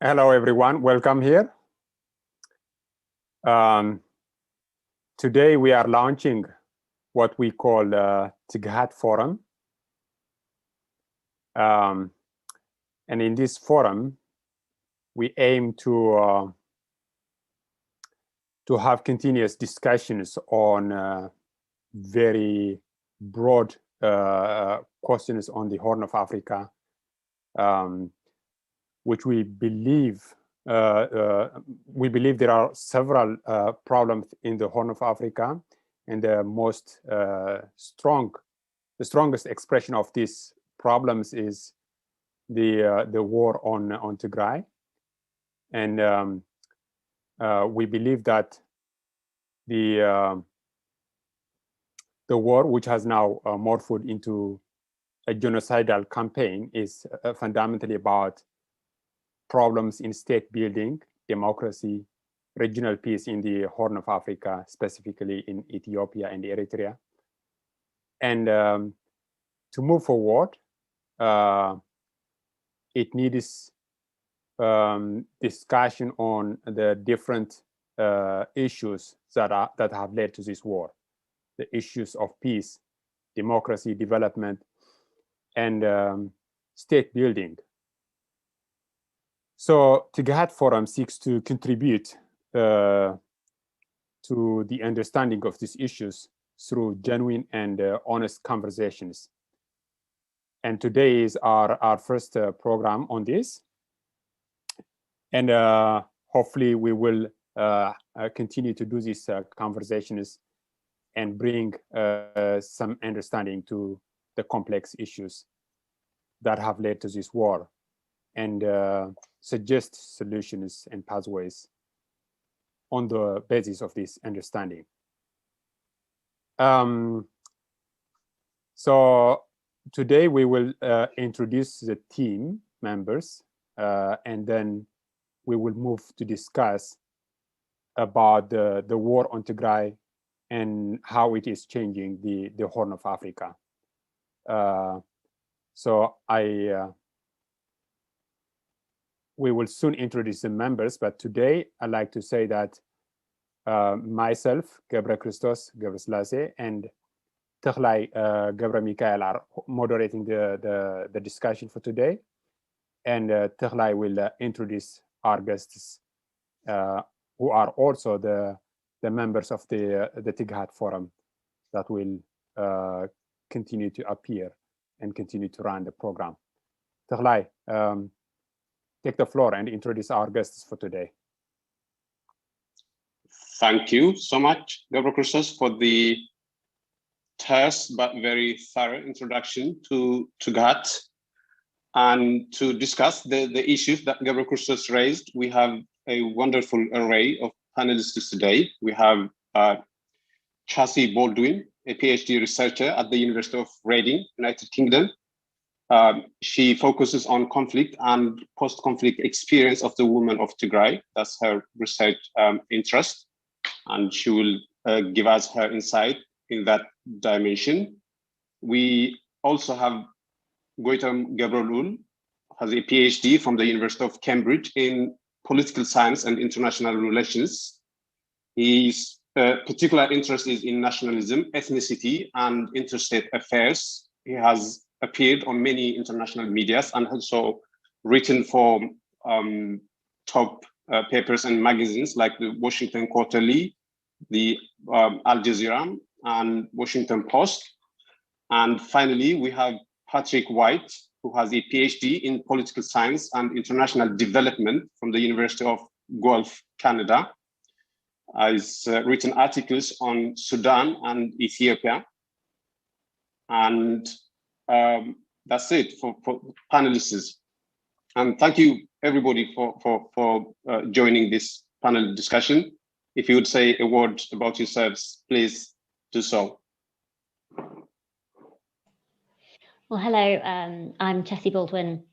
Hello, everyone. Welcome here. Today, we are launching what we call Tghat Forum. And in this forum, we aim to have continuous discussions on very broad questions on the Horn of Africa, which we believe there are several problems in the Horn of Africa, and the strongest expression of these problems is the war on Tigray, and we believe that the war, which has now morphed into a genocidal campaign, is fundamentally about problems in state building, democracy, regional peace in the Horn of Africa, specifically in Ethiopia and Eritrea. And to move forward, it needs discussion on the different issues that have led to this war, the issues of peace, democracy, development, and state building. So Tghat Forum seeks to contribute to the understanding of these issues through genuine and honest conversations. And today is our first program on this. And hopefully we will continue to do these conversations and bring some understanding to the complex issues that have led to this war, and suggest solutions and pathways on the basis of this understanding. So today we will introduce the team members, and then we will move to discuss about the war on Tigray and how it is changing the Horn of Africa. So we will soon introduce the members, but today I'd like to say that myself, Gebre Christos Gebreslase, and Tghat Gebre Mikael are moderating the discussion for today. And Tghat will introduce our guests, who are also the members of the Tghat Forum that will continue to appear and continue to run the program. Tghat, take the floor and introduce our guests for today. Thank you so much, Gabriel Christos, for the terse but very thorough introduction to Tghat. And to discuss the issues that Gabriel Christos raised, we have a wonderful array of panelists today. We have Chassie Baldwin, a PhD researcher at the University of Reading, United Kingdom. She focuses on conflict and post-conflict experience of the women of Tigray. That's her research interest, and she will give us her insight in that dimension. We also have Goitam Gabrielul, has a PhD from the University of Cambridge in political science and international relations. His particular interest is in nationalism, ethnicity, and interstate affairs. He has appeared on many international medias and also written for top papers and magazines like the Washington Quarterly, the Al Jazeera, and Washington Post. And finally, we have Patrick White, who has a PhD in political science and international development from the University of Guelph, Canada. He's written articles on Sudan and Ethiopia. And that's it for panelists. And thank you, everybody, for joining this panel discussion. If you would say a word about yourselves, please do so. Well, hello, I'm Chassie Baldwin,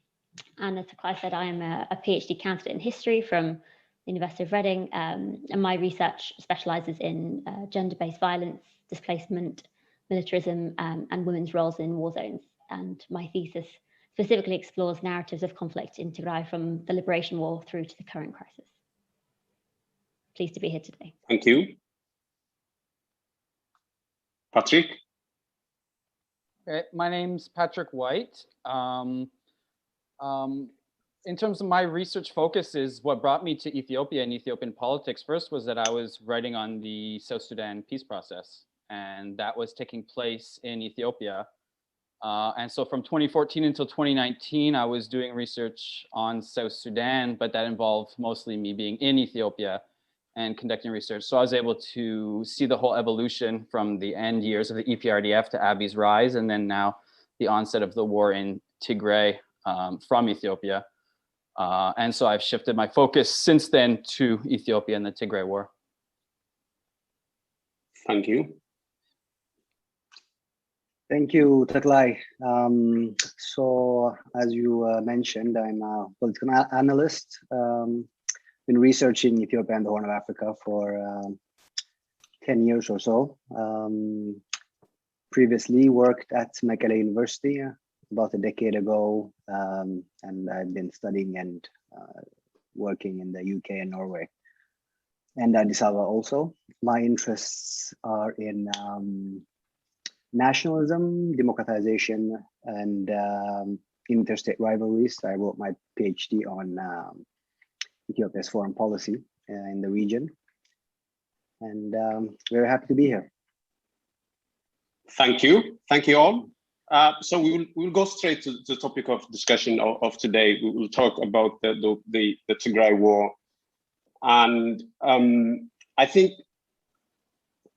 and as Tghat said, I am a PhD candidate in history from the University of Reading, and my research specialises in gender-based violence, displacement, militarism, and women's roles in war zones. And my thesis specifically explores narratives of conflict in Tigray from the liberation war through to the current crisis. Pleased to be here today. Thank you. Patrick? Okay, my name's Patrick White. In terms of my research focuses, what brought me to Ethiopia and Ethiopian politics first was that I was writing on the South Sudan peace process, and that was taking place in Ethiopia. And so from 2014 until 2019, I was doing research on South Sudan, but that involved mostly me being in Ethiopia and conducting research. So I was able to see the whole evolution from the end years of the EPRDF to Abiy's rise, and then now the onset of the war in Tigray from Ethiopia. And so I've shifted my focus since then to Ethiopia and the Tigray war. Thank you. Thank you, Taklai. So as you mentioned, I'm a political analyst. Been researching Ethiopia and the Horn of Africa for 10 years or so. Previously worked at Mekelle University about a decade ago, and I've been studying and working in the UK and Norway, and Addis Ababa also. My interests are in nationalism, democratization, and interstate rivalries. I wrote my PhD on Ethiopia's foreign policy in the region, and very happy to be here. Thank you all. So we'll go straight to the topic of discussion of today. We will talk about the Tigray war, and I think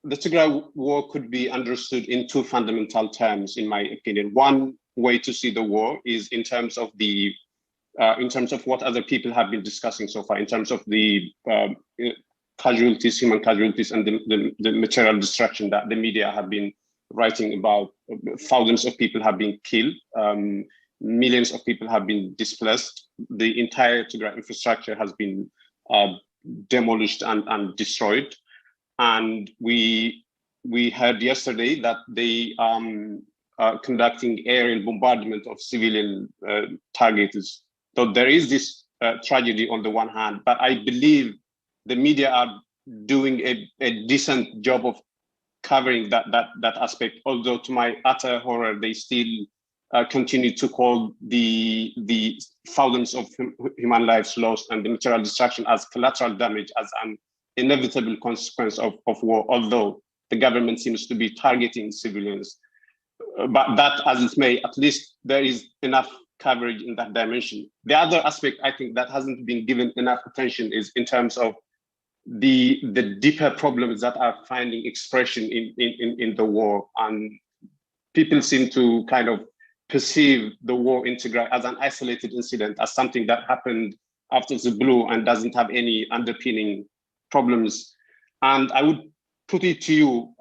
the Tigray war could be understood in two fundamental terms, in my opinion. One way to see the war is in terms of what other people have been discussing so far, in terms of the casualties, human casualties, and the material destruction that the media have been writing about. Thousands of people have been killed, millions of people have been displaced. The entire Tigray infrastructure has been demolished and destroyed. And we heard yesterday that they are conducting aerial bombardment of civilian targets. So there is this tragedy on the one hand, but I believe the media are doing a decent job of covering that aspect. Although to my utter horror, they still continue to call the thousands of human lives lost and the material destruction as collateral damage, as an inevitable consequence of war, although the government seems to be targeting civilians. But that as it may, at least there is enough coverage in that dimension. The other aspect I think that hasn't been given enough attention is in terms of the deeper problems that are finding expression in the war. And people seem to kind of perceive the war in Tigray as an isolated incident, as something that happened after the blue and doesn't have any underpinning problems. And I would put it to you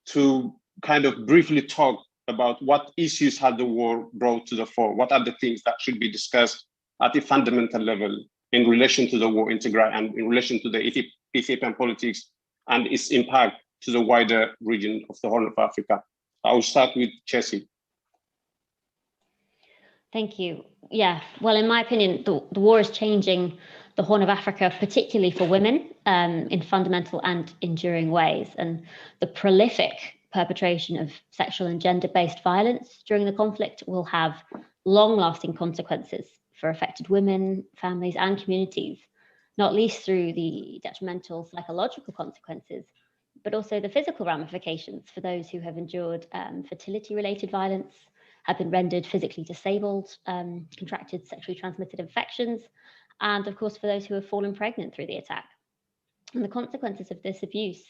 to kind of briefly talk about what issues has the war brought to the fore. What are the things that should be discussed at a fundamental level in relation to the war in Tigray and in relation to the Ethiopian politics and its impact to the wider region of the Horn of Africa? I will start with Chelsea. Thank you. Yeah, well, in my opinion, the war is changing the Horn of Africa, particularly for women, in fundamental and enduring ways. And the prolific perpetration of sexual and gender-based violence during the conflict will have long-lasting consequences for affected women, families, and communities, not least through the detrimental psychological consequences, but also the physical ramifications for those who have endured fertility-related violence, have been rendered physically disabled, contracted sexually transmitted infections, and of course for those who have fallen pregnant through the attack. And the consequences of this abuse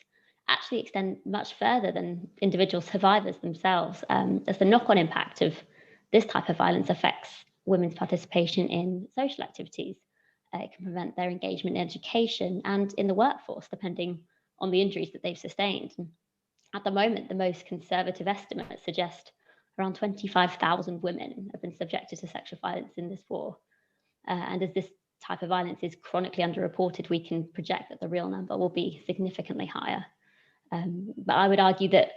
actually extend much further than individual survivors themselves, as the knock-on impact of this type of violence affects women's participation in social activities. It can prevent their engagement in education and in the workforce, depending on the injuries that they've sustained. And at the moment, the most conservative estimates suggest around 25,000 women have been subjected to sexual violence in this war. And as this type of violence is chronically underreported, we can project that the real number will be significantly higher. But I would argue that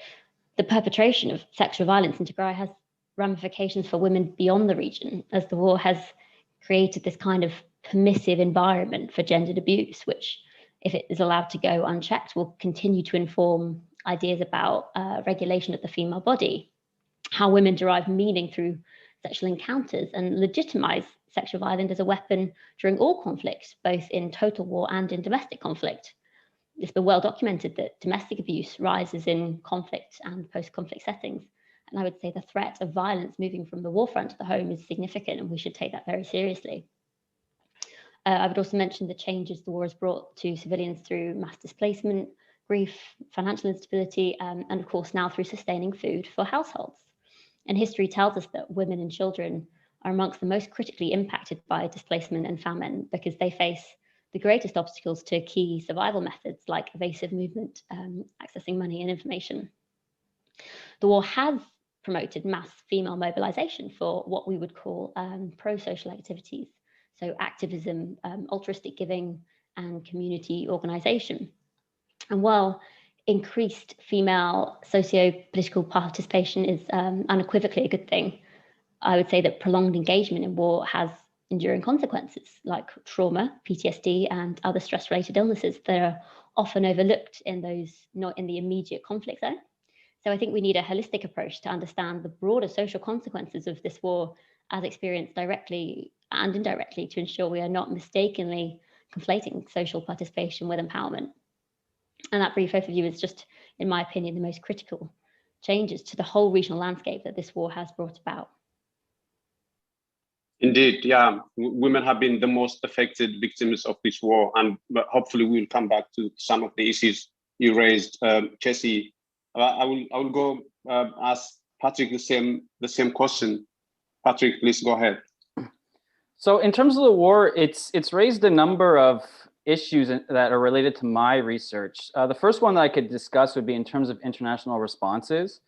the perpetration of sexual violence in Tigray has ramifications for women beyond the region, as the war has created this kind of permissive environment for gendered abuse, which, if it is allowed to go unchecked, will continue to inform ideas about regulation of the female body, how women derive meaning through sexual encounters, and legitimize sexual violence as a weapon during all conflicts, both in total war and in domestic conflict. It's been well documented that domestic abuse rises in conflict and post-conflict settings. And I would say the threat of violence moving from the war front to the home is significant, and we should take that very seriously. I would also mention the changes the war has brought to civilians through mass displacement, grief, financial instability, and of course now through sustaining food for households. And history tells us that women and children are amongst the most critically impacted by displacement and famine, because they face the greatest obstacles to key survival methods like evasive movement, accessing money and information. The war has promoted mass female mobilization for what we would call pro-social activities, so activism, altruistic giving, and community organization. And while increased female socio-political participation is unequivocally a good thing, I would say that prolonged engagement in war has enduring consequences like trauma, PTSD, and other stress-related illnesses that are often overlooked in those not in the immediate conflict zone. So I think we need a holistic approach to understand the broader social consequences of this war as experienced directly and indirectly, to ensure we are not mistakenly conflating social participation with empowerment. And that brief overview is just, in my opinion, the most critical changes to the whole regional landscape that this war has brought about. Indeed, yeah, women have been the most affected victims of this war, and hopefully we'll come back to some of the issues you raised, Jesse. I will go ask Patrick the same question. Patrick, please go ahead. So in terms of the war, it's raised a number of issues that are related to my research. The first one that I could discuss would be in terms of international responses.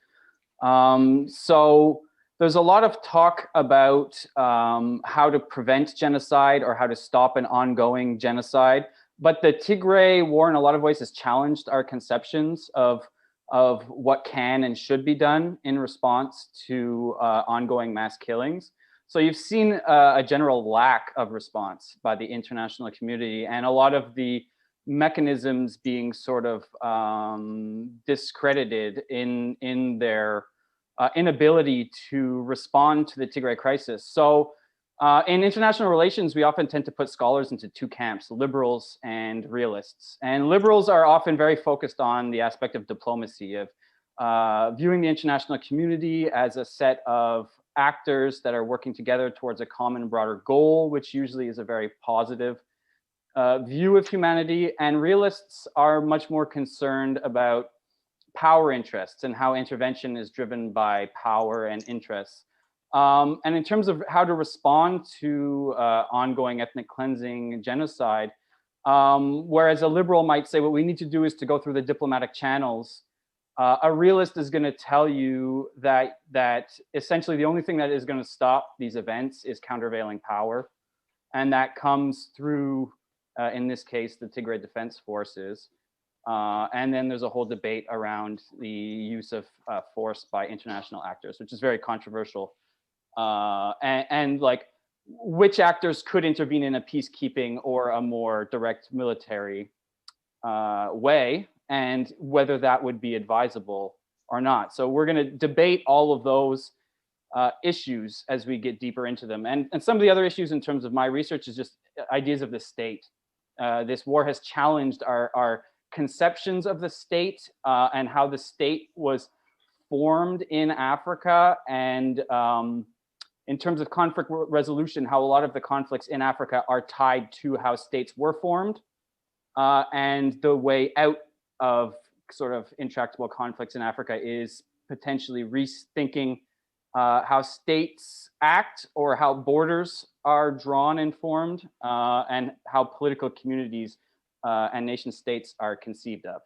So there's a lot of talk about how to prevent genocide or how to stop an ongoing genocide, but the Tigray war in a lot of ways has challenged our conceptions of what can and should be done in response to ongoing mass killings. So you've seen a general lack of response by the international community, and a lot of the mechanisms being sort of discredited in their inability to respond to the Tigray crisis. So in international relations, we often tend to put scholars into two camps, liberals and realists. And liberals are often very focused on the aspect of diplomacy, of viewing the international community as a set of actors that are working together towards a common broader goal, which usually is a very positive view of humanity. And realists are much more concerned about power interests and how intervention is driven by power and interests. And in terms of how to respond to ongoing ethnic cleansing and genocide, whereas a liberal might say what we need to do is to go through the diplomatic channels, a realist is going to tell you that essentially the only thing that is going to stop these events is countervailing power. And that comes through, in this case, the Tigray Defense Forces. And then there's a whole debate around the use of force by international actors, which is very controversial. And like which actors could intervene in a peacekeeping or a more direct military way, and whether that would be advisable or not. So we're going to debate all of those issues as we get deeper into them. And some of the other issues in terms of my research is just ideas of the state. This war has challenged our conceptions of the state and how the state was formed in Africa, and in terms of conflict resolution, how a lot of the conflicts in Africa are tied to how states were formed, and the way out of sort of intractable conflicts in Africa is potentially rethinking how states act, or how borders are drawn and formed, and how political communities and nation states are conceived of.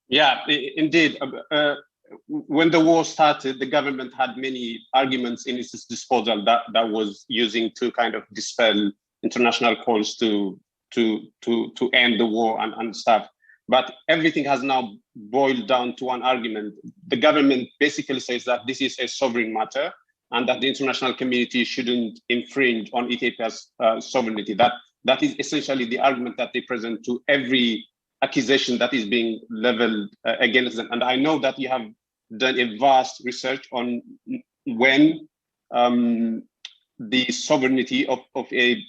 Yeah, indeed. When the war started, the government had many arguments in its disposal that was using to kind of dispel international calls to end the war and stuff. But everything has now boiled down to one argument. The government basically says that this is a sovereign matter and that the international community shouldn't infringe on Ethiopia's sovereignty. That is essentially the argument that they present to every accusation that is being leveled against them. And I know that you have done a vast research on when the sovereignty of a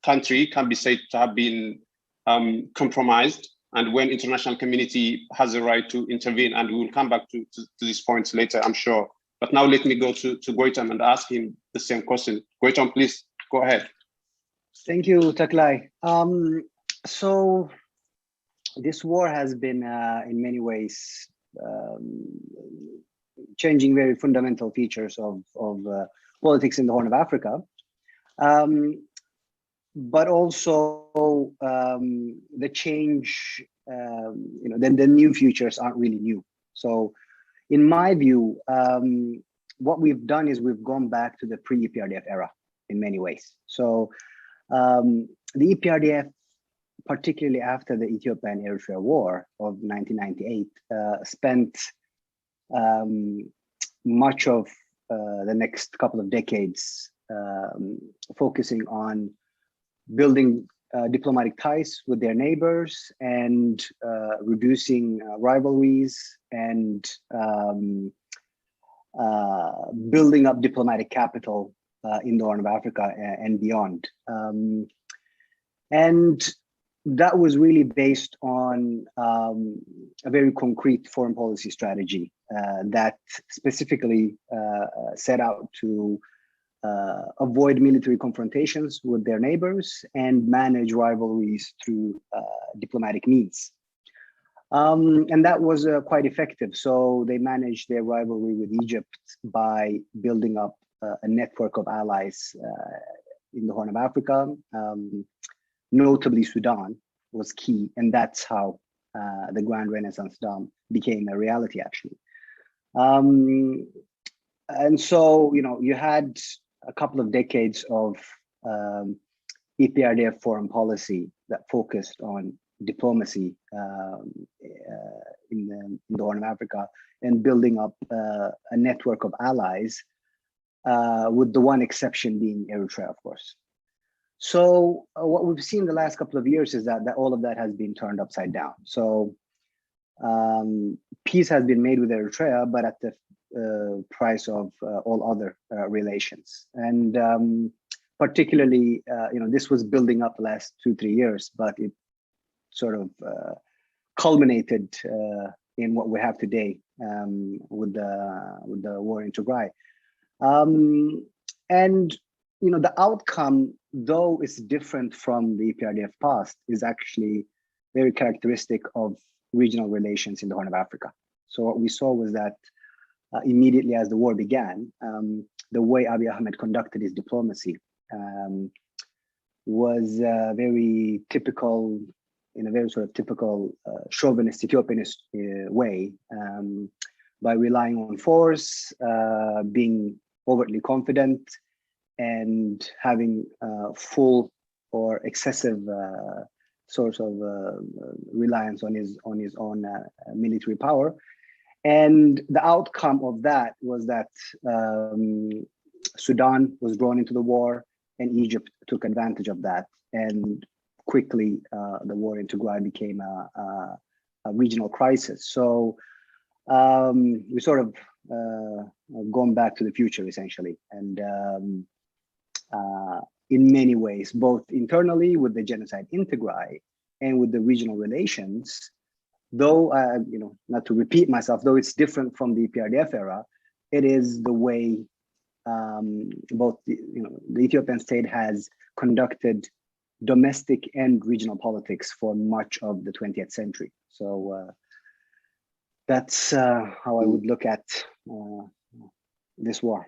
country can be said to have been compromised, and when international community has a right to intervene. And we will come back to these points later, I'm sure. But now let me go to Goitam and ask him the same question. Goitam, please go ahead. Thank you, Taklai. So this war has been in many ways changing very fundamental features of politics in the Horn of Africa. But also the change, the new futures aren't really new. So in my view, what we've done is we've gone back to the pre-EPRDF era in many ways. So the EPRDF, particularly after the Ethiopian-Eritrea War of 1998, spent much of the next couple of decades focusing on building diplomatic ties with their neighbors and reducing rivalries and building up diplomatic capital in the Horn of Africa and beyond. And that was really based on a very concrete foreign policy strategy that specifically set out to avoid military confrontations with their neighbors and manage rivalries through diplomatic means. And that was quite effective. So they managed their rivalry with Egypt by building up a network of allies in the Horn of Africa. Notably, Sudan was key, and that's how the Grand Renaissance Dam became a reality, actually. And so, you had a couple of decades of EPRDF foreign policy that focused on diplomacy in the Horn of Africa and building up a network of allies, with the one exception being Eritrea, of course. So what we've seen the last couple of years is that all of that has been turned upside down. So peace has been made with Eritrea, but at the price of all other relations. And particularly, this was building up the last 2-3 years, but it sort of culminated in what we have today with the war in Tigray. And the outcome, though it's different from the EPRDF past, is actually very characteristic of regional relations in the Horn of Africa. So what we saw was that immediately as the war began, the way Abiy Ahmed conducted his diplomacy was very typical, in a very sort of typical chauvinist, Ethiopianist way, by relying on force, being overtly confident, and having full or excessive source of reliance on his own military power. And the outcome of that was that Sudan was drawn into the war, and Egypt took advantage of that. And quickly, the war in Tigray became a regional crisis. So we sort of gone back to the future, essentially. And in many ways, both internally with the genocide in Tigray and with the regional relations, though, not to repeat myself, though it's different from the EPRDF era, it is the way both the Ethiopian state has conducted domestic and regional politics for much of the 20th century. So that's how I would look at this war.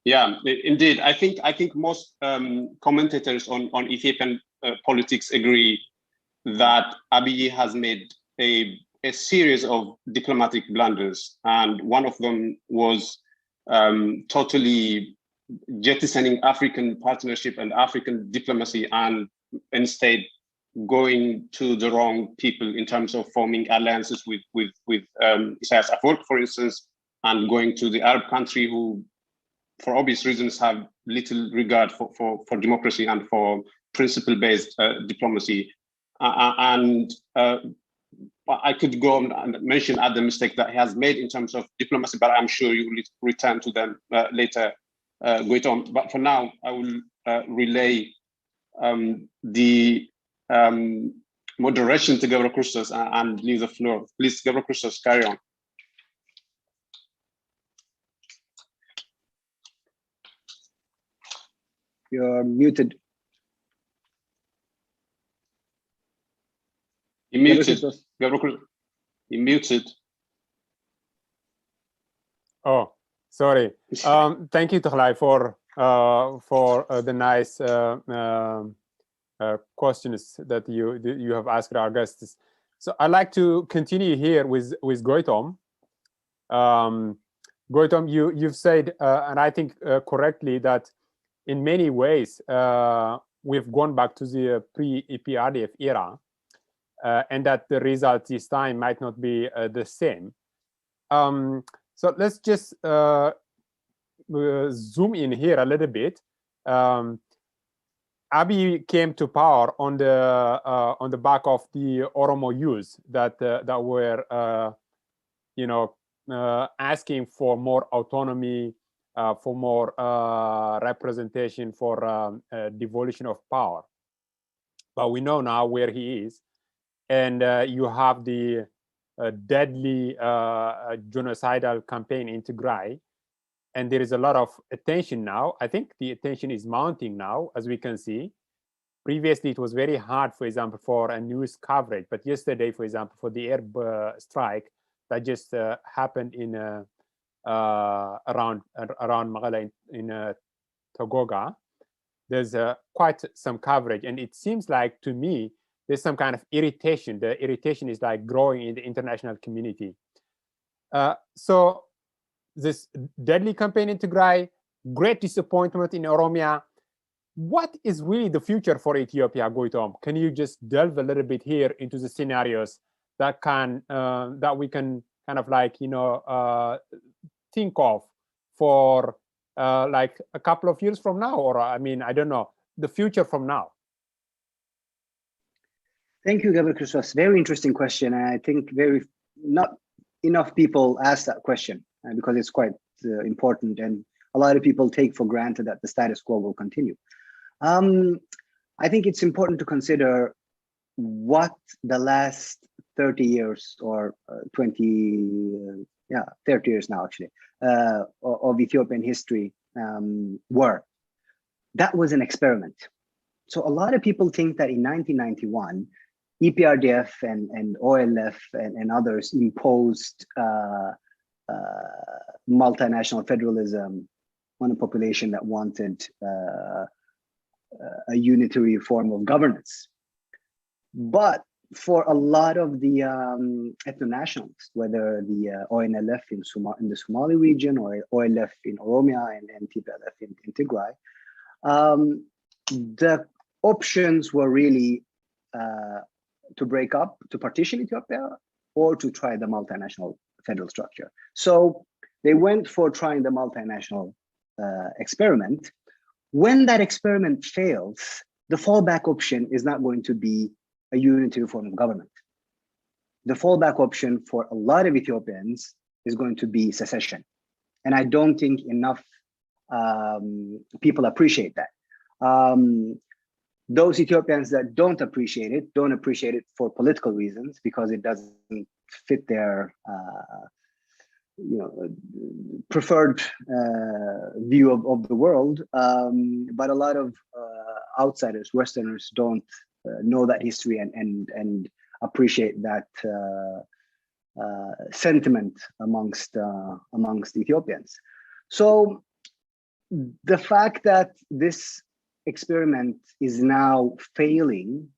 Yeah, indeed. I think most commentators on Ethiopian politics agree that Abiy has made a series of diplomatic blunders, and one of them was totally jettisoning African partnership and African diplomacy, and instead going to the wrong people in terms of forming alliances with Isaias Afwerki, for instance, and going to the Arab country who, for obvious reasons, have little regard for democracy and for principle-based diplomacy. I could go on and mention other mistakes that he has made in terms of diplomacy, but I'm sure you will return to them later, Goitom. But for now, I will relay the moderation to Gabriel Christos and leave the floor. Please, Gabriel Christos, carry on. You're muted. You muted. Gabriel Christos, you muted. Oh, sorry. Thank you, Tghat, for the nice questions that you have asked our guests. So I'd like to continue here with Goitom. Goitom, you've said, and I think correctly, that in many ways we've gone back to the pre-EPRDF era, and that the result this time might not be the same. So let's just zoom in here a little bit. Abiy came to power on the back of the Oromo youth that were, asking for more autonomy, for more representation, for devolution of power. But we know now where he is, and you have the deadly genocidal campaign in Tigray. And there is a lot of attention now. I think the attention is mounting now, as we can see. Previously, it was very hard, for example, for a news coverage. But yesterday, for example, for the air strike that just happened in around Magala in Togoga, there's quite some coverage. And it seems like, to me, there's some kind of irritation. The irritation is like growing in the international community. So this deadly campaign in Tigray, great disappointment in Oromia. What is really the future for Ethiopia, Goitom? Can you just delve a little bit here into the scenarios that can that we can kind of like think of for like a couple of years from now, or I mean, I don't know, the future from now? Thank you, Gabriel Christos. Very interesting question, and I think not enough people ask that question because it's quite important, and a lot of people take for granted that the status quo will continue. I think it's important to consider what the last 30 years or 30 years now actually of Ethiopian history were. That was an experiment. So a lot of people think that in 1991, EPRDF and OLF and others imposed multinational federalism on a population that wanted a unitary form of governance. But for a lot of the ethno-nationalists, whether the ONLF in the Somali region or OLF in Oromia and TPLF in Tigray, the options were really to break up, to partition Ethiopia, or to try the multinational federal structure. So they went for trying the multinational experiment. When that experiment fails, the fallback option is not going to be a unitary form of government. The fallback option for a lot of Ethiopians is going to be secession. And I don't think enough people appreciate that. Those Ethiopians that don't appreciate it for political reasons, because it doesn't fit their preferred view of the world. But a lot of outsiders, Westerners, don't know that history and appreciate that sentiment amongst Ethiopians. So the fact that this experiment is now failing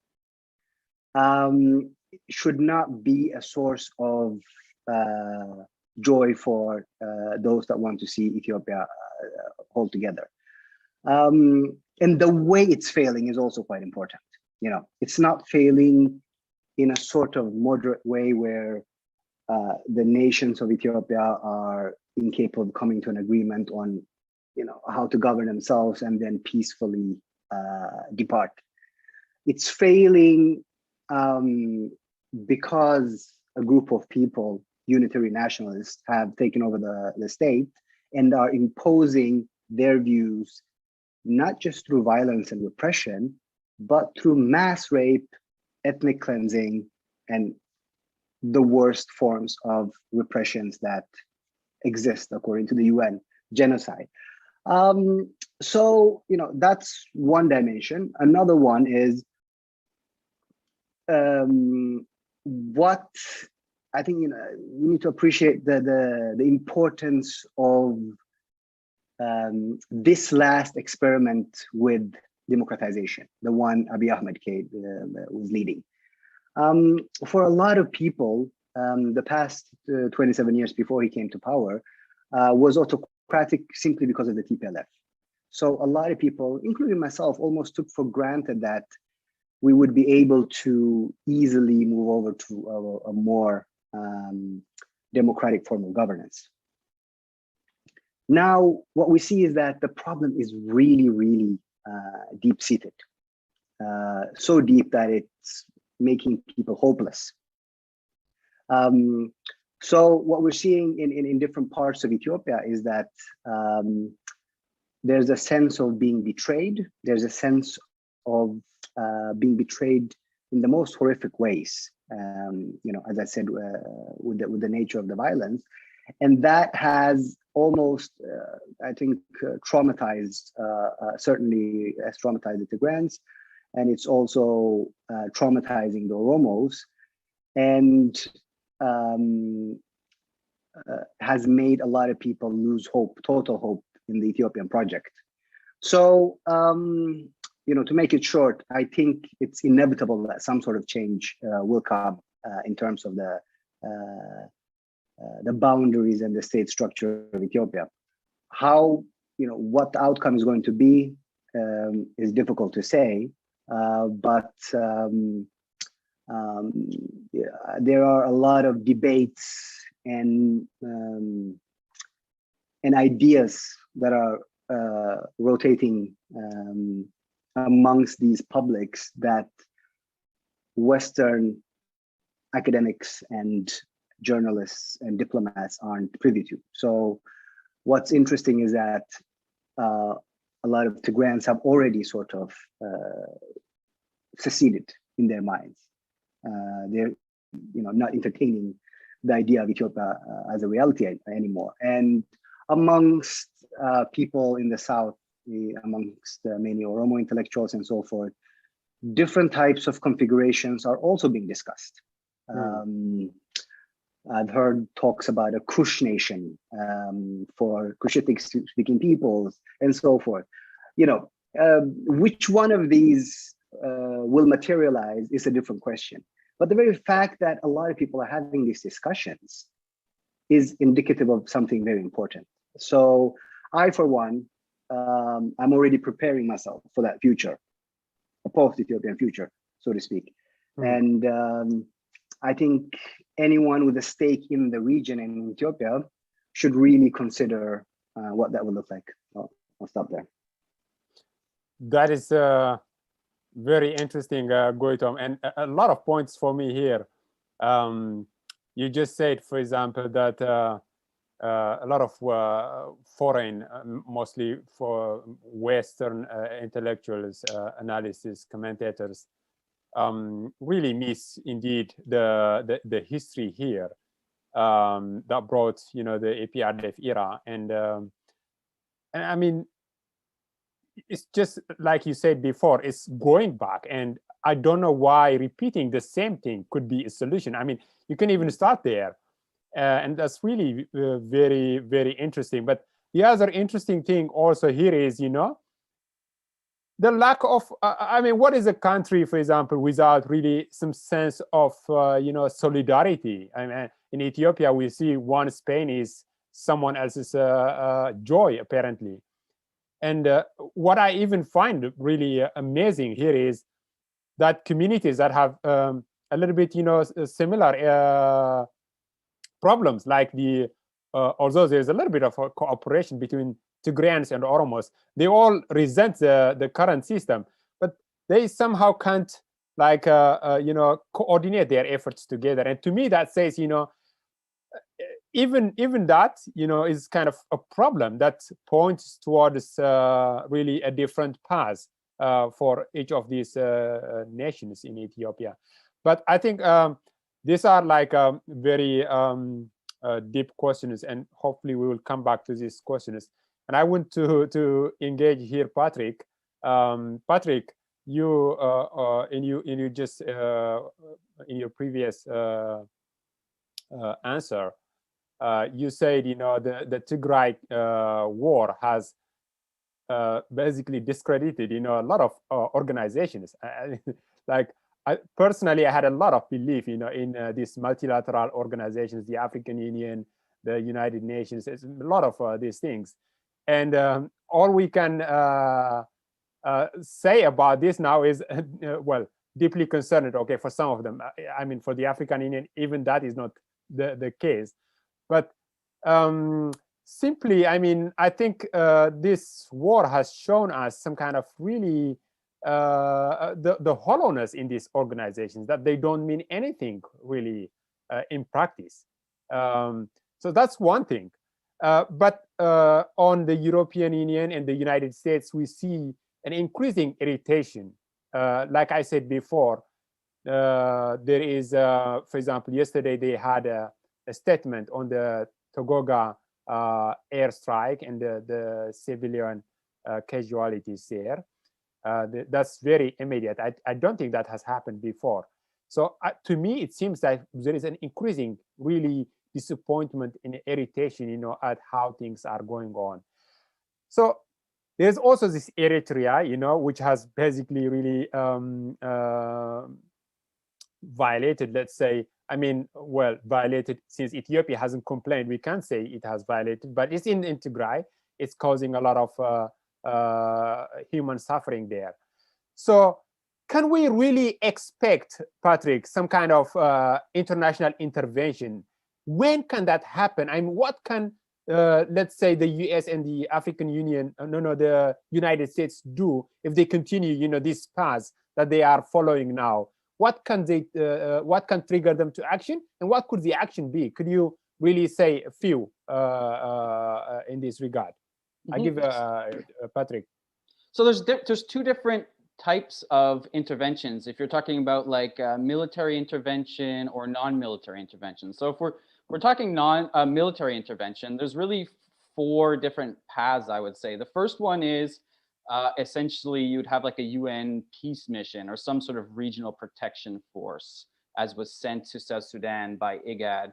should not be a source of joy for those that want to see Ethiopia hold together. And the way it's failing is also quite important. it's not failing in a sort of moderate way where the nations of Ethiopia are incapable of coming to an agreement on, how to govern themselves and then peacefully depart. It's failing because a group of people, unitary nationalists, have taken over the state and are imposing their views, not just through violence and repression, but through mass rape, ethnic cleansing, and the worst forms of repressions that exist according to the UN, genocide. So, that's one dimension. Another one is what I think, we need to appreciate the importance of this last experiment with democratization, the one Abiy Ahmed was leading. For a lot of people, the past 27 years before he came to power was autocratic simply because of the TPLF. So a lot of people, including myself, almost took for granted that we would be able to easily move over to a more democratic form of governance. Now, what we see is that the problem is really, really deep-seated, so deep that it's making people hopeless. So what we're seeing in different parts of Ethiopia is that there's a sense of being betrayed. There's a sense of being betrayed in the most horrific ways, as I said, with the nature of the violence. And that has almost, I think, traumatized, certainly has traumatized the Tigrans, and it's also traumatizing the Oromos, and has made a lot of people lose hope, total hope in the Ethiopian project. So, to make it short, I think it's inevitable that some sort of change will come in terms of the boundaries and the state structure of Ethiopia. How, what the outcome is going to be is difficult to say, but there are a lot of debates and ideas that are rotating amongst these publics that Western academics and journalists and diplomats aren't privy to. So what's interesting is that a lot of Tigrans have already sort of seceded in their minds. They're not entertaining the idea of Ethiopia as a reality anymore. And amongst people in the South, amongst many Oromo intellectuals and so forth, different types of configurations are also being discussed. I've heard talks about a Kush nation for Cushitic speaking peoples and so forth. Which one of these will materialize is a different question. But the very fact that a lot of people are having these discussions is indicative of something very important. So I, for one, I'm already preparing myself for that future, a post-Ethiopian future, so to speak. And I think anyone with a stake in the region and in Ethiopia should really consider what that would look like. I'll stop there. That is very interesting, Goitom, and a lot of points for me here. You just said, for example, that a lot of foreign, mostly for Western intellectuals, analysis, commentators, really miss indeed the history here that brought the APRDF era, and I mean, it's just like you said before, it's going back, and I don't know why repeating the same thing could be a solution. I mean, you can even start there, and that's really very, very interesting. But the other interesting thing also here is, the lack of, I mean, what is a country, for example, without really some sense of, solidarity? I mean, in Ethiopia, we see one's pain is someone else's joy, apparently. And what I even find really amazing here is that communities that have a little bit, similar problems, like although there's a little bit of a cooperation between Tigrayans and Oromos, they all resent the current system, but they somehow can't, like, coordinate their efforts together. And to me, that says, even that, is kind of a problem that points towards really a different path for each of these nations in Ethiopia. But I think these are like very deep questions, and hopefully we will come back to these questions. And I want to engage here, Patrick. Patrick, you in your previous answer, you said, the Tigray war has basically discredited, a lot of organizations. Like, personally, I had a lot of belief, in these multilateral organizations, the African Union, the United Nations. It's a lot of these things, and all we can say about this now is, well, deeply concerned. Okay, for some of them, I mean, for the African Union, even that is not the case. But simply, I mean, I think this war has shown us some kind of really the hollowness in these organizations, that they don't mean anything really in practice. So that's one thing. But on the European Union and the United States, we see an increasing irritation. Like I said before, there is, for example, yesterday they had a statement on the Togoga airstrike and the civilian casualties there. That's very immediate. I don't think that has happened before. So to me, it seems that there is an increasing really disappointment and irritation, at how things are going on. So there's also this Eritrea, which has basically really violated, let's say, I mean, well, violated, since Ethiopia hasn't complained, we can't say it has violated, but it's in Tigray. It's causing a lot of human suffering there. So can we really expect, Patrick, some kind of international intervention? When can that happen? I mean, what can, let's say, the US and the African Union, the United States do if they continue, this path that they are following now? What can trigger them to action, and what could the action be? Could you really say a few in this regard? I give Patrick. So there's two different types of interventions. If you're talking about like military intervention or non-military intervention. So if we're talking military intervention, there's really four different paths, I would say. The first one is essentially you'd have like a UN peace mission or some sort of regional protection force, as was sent to South Sudan by IGAD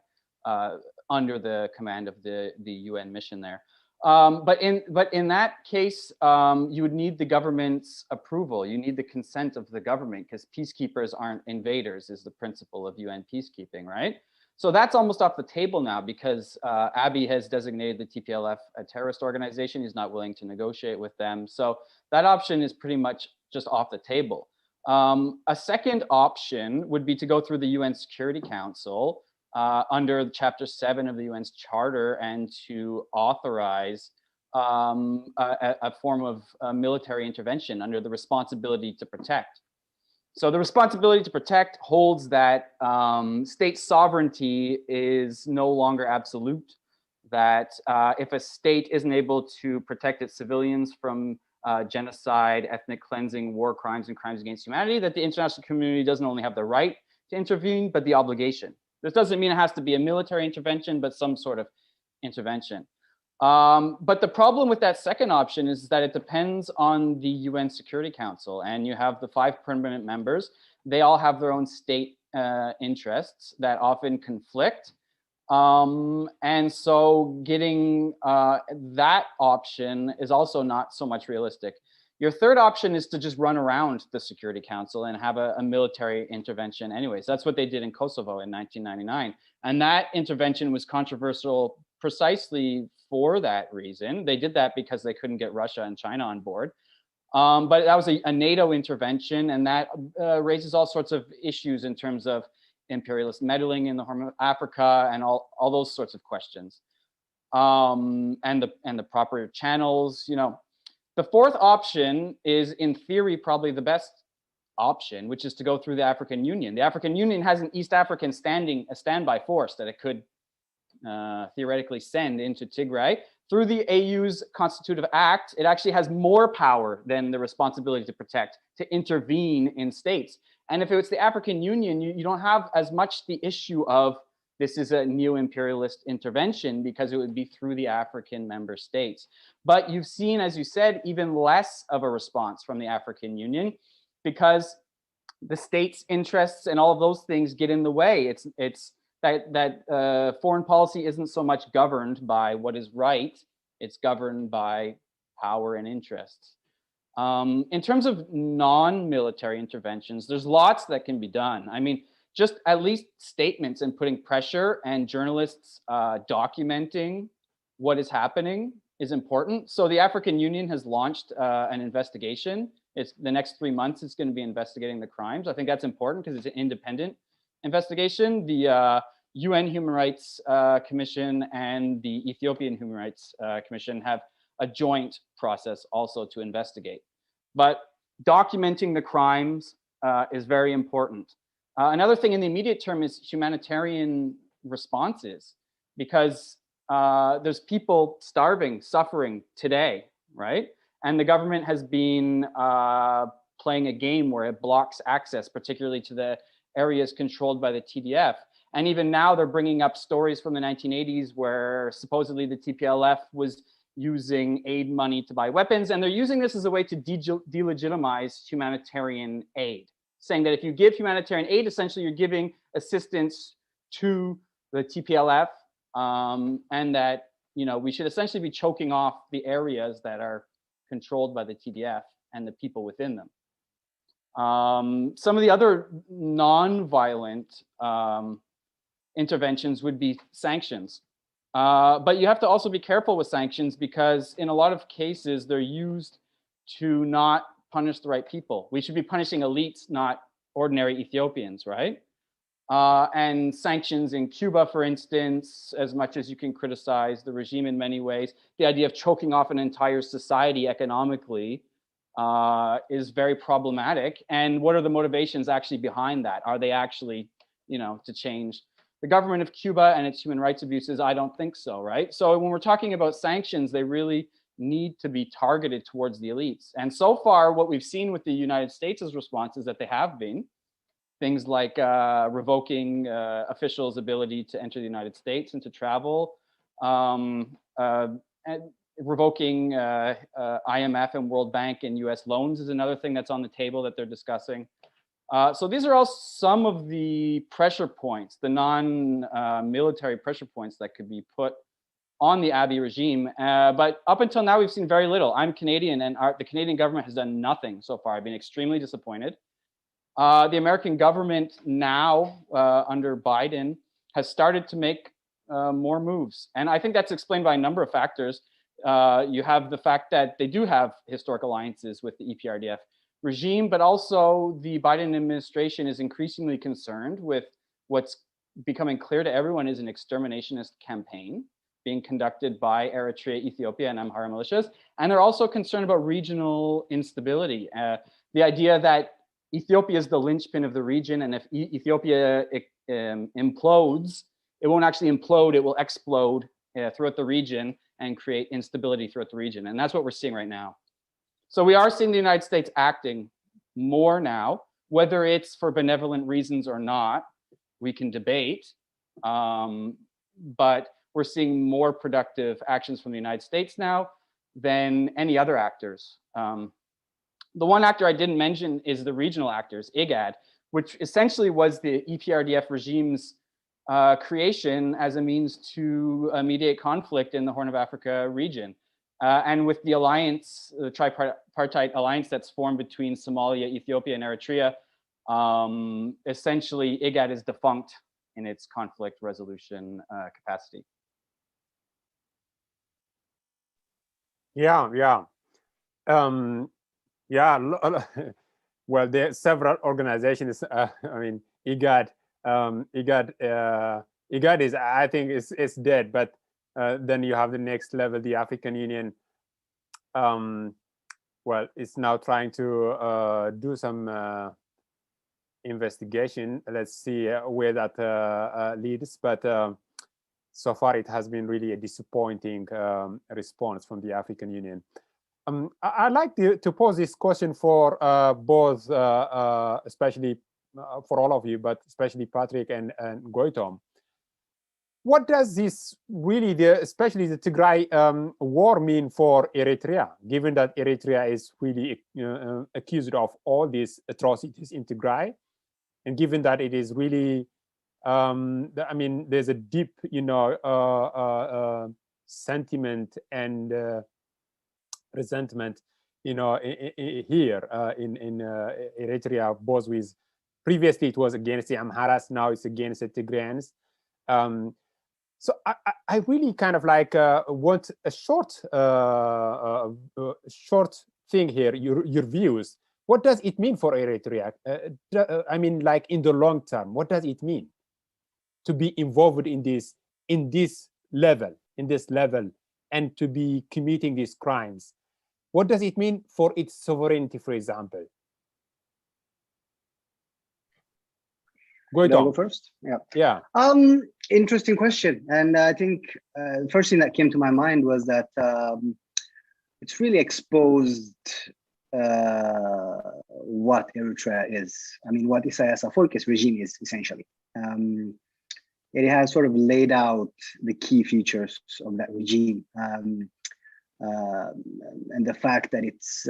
under the command of the UN mission there. But in that case, you would need the government's approval. You need the consent of the government, because peacekeepers aren't invaders, is the principle of UN peacekeeping, right? So that's almost off the table now, because Abiy has designated the TPLF a terrorist organization. He's not willing to negotiate with them. So that option is pretty much just off the table. A second option would be to go through the UN Security Council under Chapter 7 of the UN's Charter, and to authorize a form of military intervention under the responsibility to protect. So the responsibility to protect holds that state sovereignty is no longer absolute, that if a state isn't able to protect its civilians from genocide, ethnic cleansing, war crimes, and crimes against humanity, that the international community doesn't only have the right to intervene, but the obligation. This doesn't mean it has to be a military intervention, but some sort of intervention. But the problem with that second option is that it depends on the UN Security Council, and you have the 5 permanent members. They all have their own state interests that often conflict. And so getting that option is also not so much realistic. Your third option is to just run around the Security Council and have a military intervention anyways. That's what they did in Kosovo in 1999. And that intervention was controversial precisely for that reason. They did that because they couldn't get Russia and China on board. But that was a NATO intervention, and that raises all sorts of issues in terms of imperialist meddling in the Horn of Africa and all those sorts of questions. And the proper channels, you know. The fourth option is, in theory, probably the best option, which is to go through the African Union. The African Union has an East African standby force that it could theoretically send into Tigray. Through the AU's constitutive act, it actually has more power than the responsibility to protect, to intervene in states. And if it's the African Union, you don't have as much the issue of this is a neo-imperialist intervention, because it would be through the African member states. But you've seen, as you said, even less of a response from the African Union, because the state's interests and all of those things get in the way. It's that foreign policy isn't so much governed by what is right, it's governed by power and interests. In terms of non-military interventions, there's lots that can be done. I mean, just at least statements and putting pressure, and journalists documenting what is happening is important. So the African Union has launched an investigation. It's the next 3 months, it's going to be investigating the crimes. I think that's important because it's an independent investigation. The UN Human Rights Commission and the Ethiopian Human Rights Commission have a joint process also to investigate. But documenting the crimes is very important. Another thing in the immediate term is humanitarian responses, because there's people starving, suffering today, right? And the government has been playing a game where it blocks access, particularly to the areas controlled by the TDF. And even now they're bringing up stories from the 1980s where supposedly the TPLF was using aid money to buy weapons. And they're using this as a way to delegitimize humanitarian aid, saying that if you give humanitarian aid, essentially you're giving assistance to the TPLF, and that, you know, we should essentially be choking off the areas that are controlled by the TDF and the people within them. Some of the other non-violent interventions would be sanctions. But you have to also be careful with sanctions, because in a lot of cases, they're used to not punish the right people. We should be punishing elites, not ordinary Ethiopians, right? And sanctions in Cuba, for instance, as much as you can criticize the regime in many ways, the idea of choking off an entire society economically is very problematic. And what are the motivations actually behind that? Are they actually, you know, to change the government of Cuba and its human rights abuses? I don't think so, right? So when we're talking about sanctions, they really need to be targeted towards the elites. And so far, what we've seen with the United States' response is that they have been things like revoking officials' ability to enter the United States and to travel, and revoking IMF and World Bank and US loans is another thing that's on the table that they're discussing. So these are all some of the pressure points, the non-military pressure points that could be put on the Abiy regime. But up until now, we've seen very little. I'm Canadian, and the Canadian government has done nothing so far. I've been extremely disappointed. The American government now, under Biden, has started to make more moves. And I think that's explained by a number of factors. You have the fact that they do have historic alliances with the EPRDF regime, but also the Biden administration is increasingly concerned with what's becoming clear to everyone is an exterminationist campaign being conducted by Eritrea, Ethiopia, and Amhara militias. And they're also concerned about regional instability. The idea that Ethiopia is the linchpin of the region, and if Ethiopia implodes, it won't actually implode, it will explode throughout the region and create instability throughout the region. And that's what we're seeing right now. So we are seeing the United States acting more now, whether it's for benevolent reasons or not, we can debate, but we're seeing more productive actions from the United States now than any other actors. The one actor I didn't mention is the regional actors, IGAD, which essentially was the EPRDF regime's creation as a means to mediate conflict in the Horn of Africa region. And with the alliance, the tripartite alliance that's formed between Somalia, Ethiopia, and Eritrea, essentially IGAD is defunct in its conflict resolution capacity. Yeah. Yeah, well, there are several organizations. I mean, IGAD, IGAD is, I think, is dead. But then you have the next level, the African Union. Well, it's now trying to do some investigation. Let's see where that leads. But so far, it has been really a disappointing response from the African Union. I'd like to pose this question for both, especially for all of you, but especially Patrick and Goitom. What does this really, especially the Tigray war, mean for Eritrea, given that Eritrea is really accused of all these atrocities in Tigray, and given that it is really, I mean, there's a deep, sentiment and resentment, here in Eritrea, both with, previously it was against the Amharas, now it's against the Tigrayans. So I really kind of like want a short thing here, your views. What does it mean for Eritrea? I mean, like in the long term, what does it mean to be involved in this level, and to be committing these crimes? What does it mean for its sovereignty, for example? Go first. Yeah. Interesting question, and I think the first thing that came to my mind was that it's really exposed what Eritrea is. I mean, what Isaias Afwerki's regime is essentially. It has sort of laid out the key features of that regime, and the fact that it's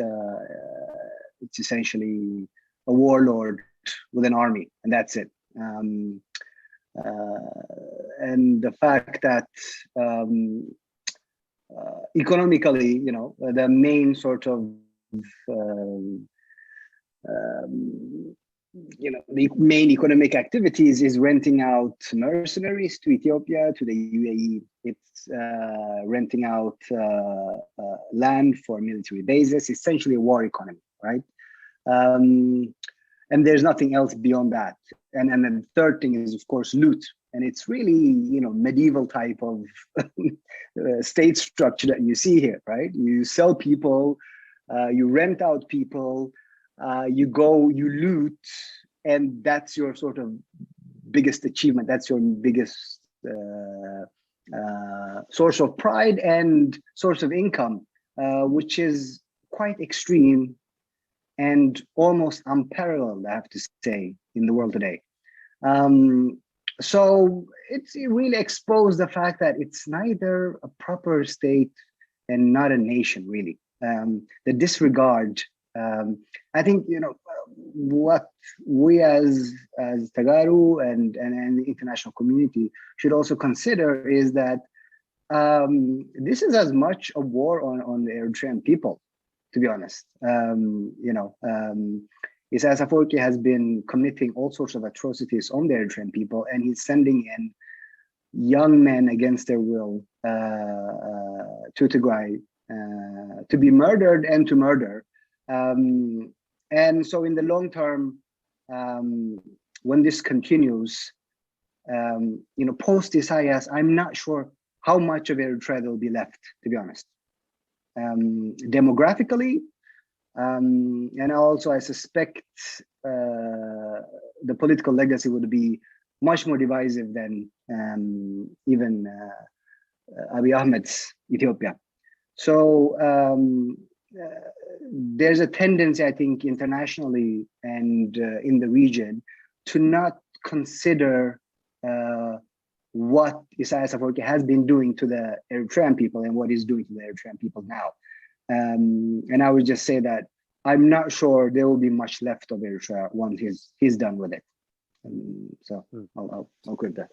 essentially a warlord with an army, and that's it. And the fact that economically, the main sort of the main economic activities is renting out mercenaries to Ethiopia, to the UAE. It's renting out land for military bases, essentially a war economy, right? And there's nothing else beyond that. And then the third thing is, of course, loot. And it's really, medieval type of state structure that you see here, right? You sell people, you rent out people, you loot, and that's your sort of biggest achievement. That's your biggest source of pride and source of income, which is quite extreme and almost unparalleled, I have to say, in the world today. So it really exposed the fact that it's neither a proper state and not a nation, really. The disregard, I think, what we as Tagaru and the international community should also consider is that this is as much a war on the Eritrean people, to be honest. Isaias Afwerki has been committing all sorts of atrocities on the Eritrean people, and he's sending in young men against their will to Tigray to be murdered and to murder. And so in the long term, when this continues, post Isaias, I'm not sure how much of Eritrea there will be left, to be honest. Demographically, and also I suspect the political legacy would be much more divisive than even Abiy Ahmed's Ethiopia. So there's a tendency, I think, internationally and in the region to not consider what Isaias Afwerki has been doing to the Eritrean people and what he's doing to the Eritrean people now. And I would just say that I'm not sure there will be much left of Eritrea once he's done with it. So I'll quit that.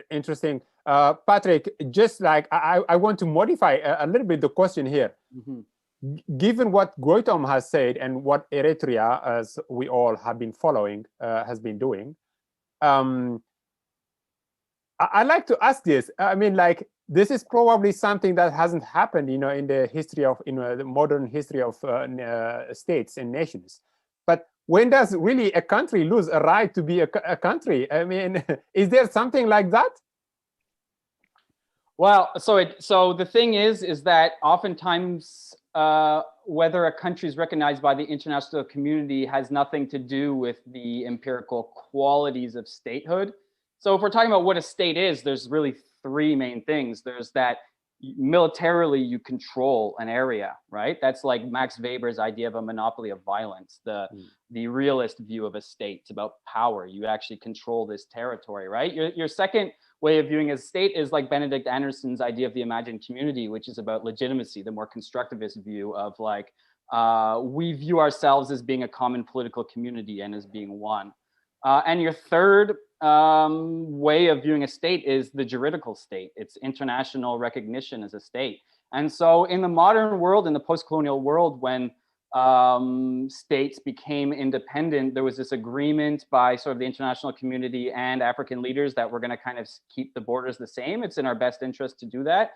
Interesting. Patrick, just like I want to modify a little bit the question here. Mm-hmm. Given what Goitom has said and what Eritrea, as we all have been following, has been doing, I'd like to ask this. I mean, like, this is probably something that hasn't happened, in the history of, the modern history of states and nations. But when does really a country lose a right to be a country? I mean, is there something like that? Well, so the thing is that oftentimes whether a country is recognized by the international community has nothing to do with the empirical qualities of statehood. So if we're talking about what a state is, there's really three main things. There's that militarily you control an area, right? That's like Max Weber's idea of a monopoly of violence, the realist view of a state. It's about power. You actually control this territory, right? Your second way of viewing a state is like Benedict Anderson's idea of the imagined community, which is about legitimacy, the more constructivist view of like, we view ourselves as being a common political community and as being one. And your third way of viewing a state is the juridical state. It's international recognition as a state. And so in the modern world, in the post-colonial world, when states became independent, there was this agreement by sort of the international community and African leaders that we're going to kind of keep the borders the same. It's in our best interest to do that.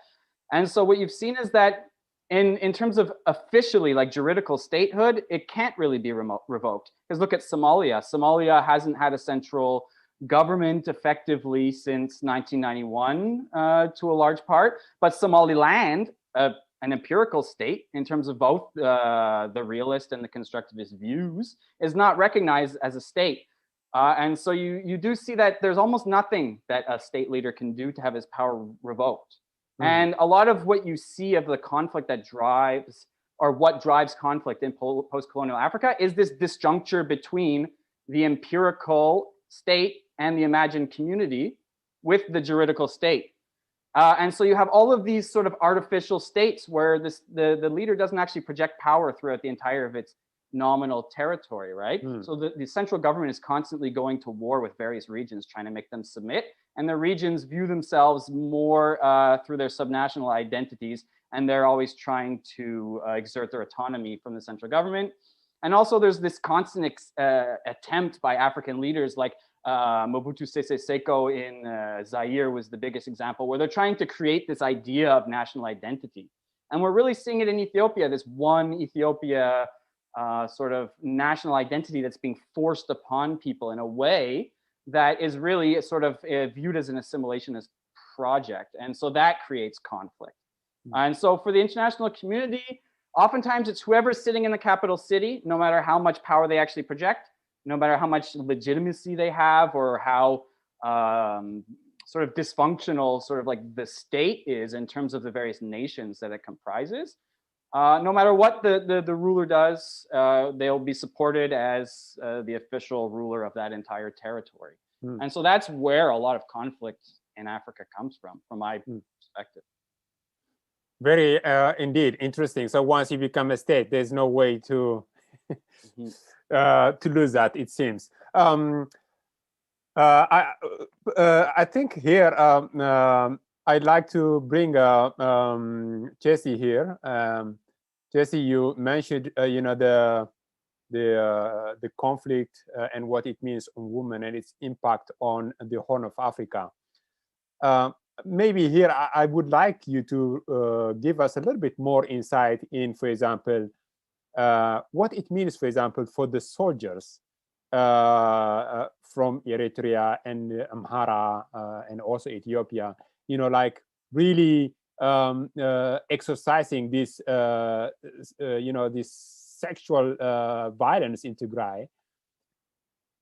And so what you've seen is that in terms of officially like juridical statehood, it can't really be revoked. Because look at Somalia. Somalia hasn't had a central government effectively since 1991 to a large part, but Somaliland, an empirical state in terms of both the realist and the constructivist views, is not recognized as a state. And so you do see that there's almost nothing that a state leader can do to have his power revoked. And a lot of what you see of the conflict that drives, or what drives conflict in post-colonial Africa, is this disjuncture between the empirical state and the imagined community with the juridical state. And so you have all of these sort of artificial states where the leader doesn't actually project power throughout the entire of its nominal territory, right? So the central government is constantly going to war with various regions, trying to make them submit. And the regions view themselves more through their subnational identities, and they're always trying to exert their autonomy from the central government. And also there's this constant attempt by African leaders like Mobutu Sese Seko in Zaire was the biggest example, where they're trying to create this idea of national identity. And we're really seeing it in Ethiopia, this one Ethiopia sort of national identity that's being forced upon people in a way that is really sort of viewed as an assimilationist project. And so that creates conflict. And so for the international community, oftentimes it's whoever's sitting in the capital city, no matter how much power they actually project, no matter how much legitimacy they have, or how sort of dysfunctional sort of like the state is in terms of the various nations that it comprises. No matter what the ruler does, they'll be supported as the official ruler of that entire territory. And so that's where a lot of conflict in Africa comes from my perspective. Very indeed interesting. So once you become a state, there's no way to to lose that, it seems. I think here I'd like to bring Jesse here. Jesse, you mentioned the conflict and what it means on women and its impact on the Horn of Africa. Maybe here I would like you to give us a little bit more insight in, for example, what it means, for example, for the soldiers from Eritrea and Amhara and also Ethiopia, like really exercising this, this sexual violence in Tigray.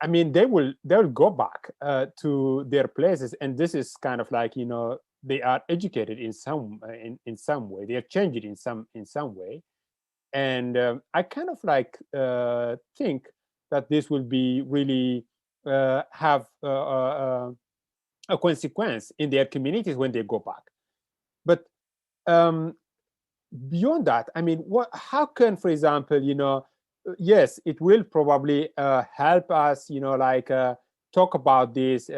I mean, they'll go back to their places, and this is kind of like, they are educated in some way, they are changed in some way, and I kind of like think that this will be really have a consequence in their communities when they go back. But beyond that, I mean, how can, for example, yes, it will probably help us, talk about this,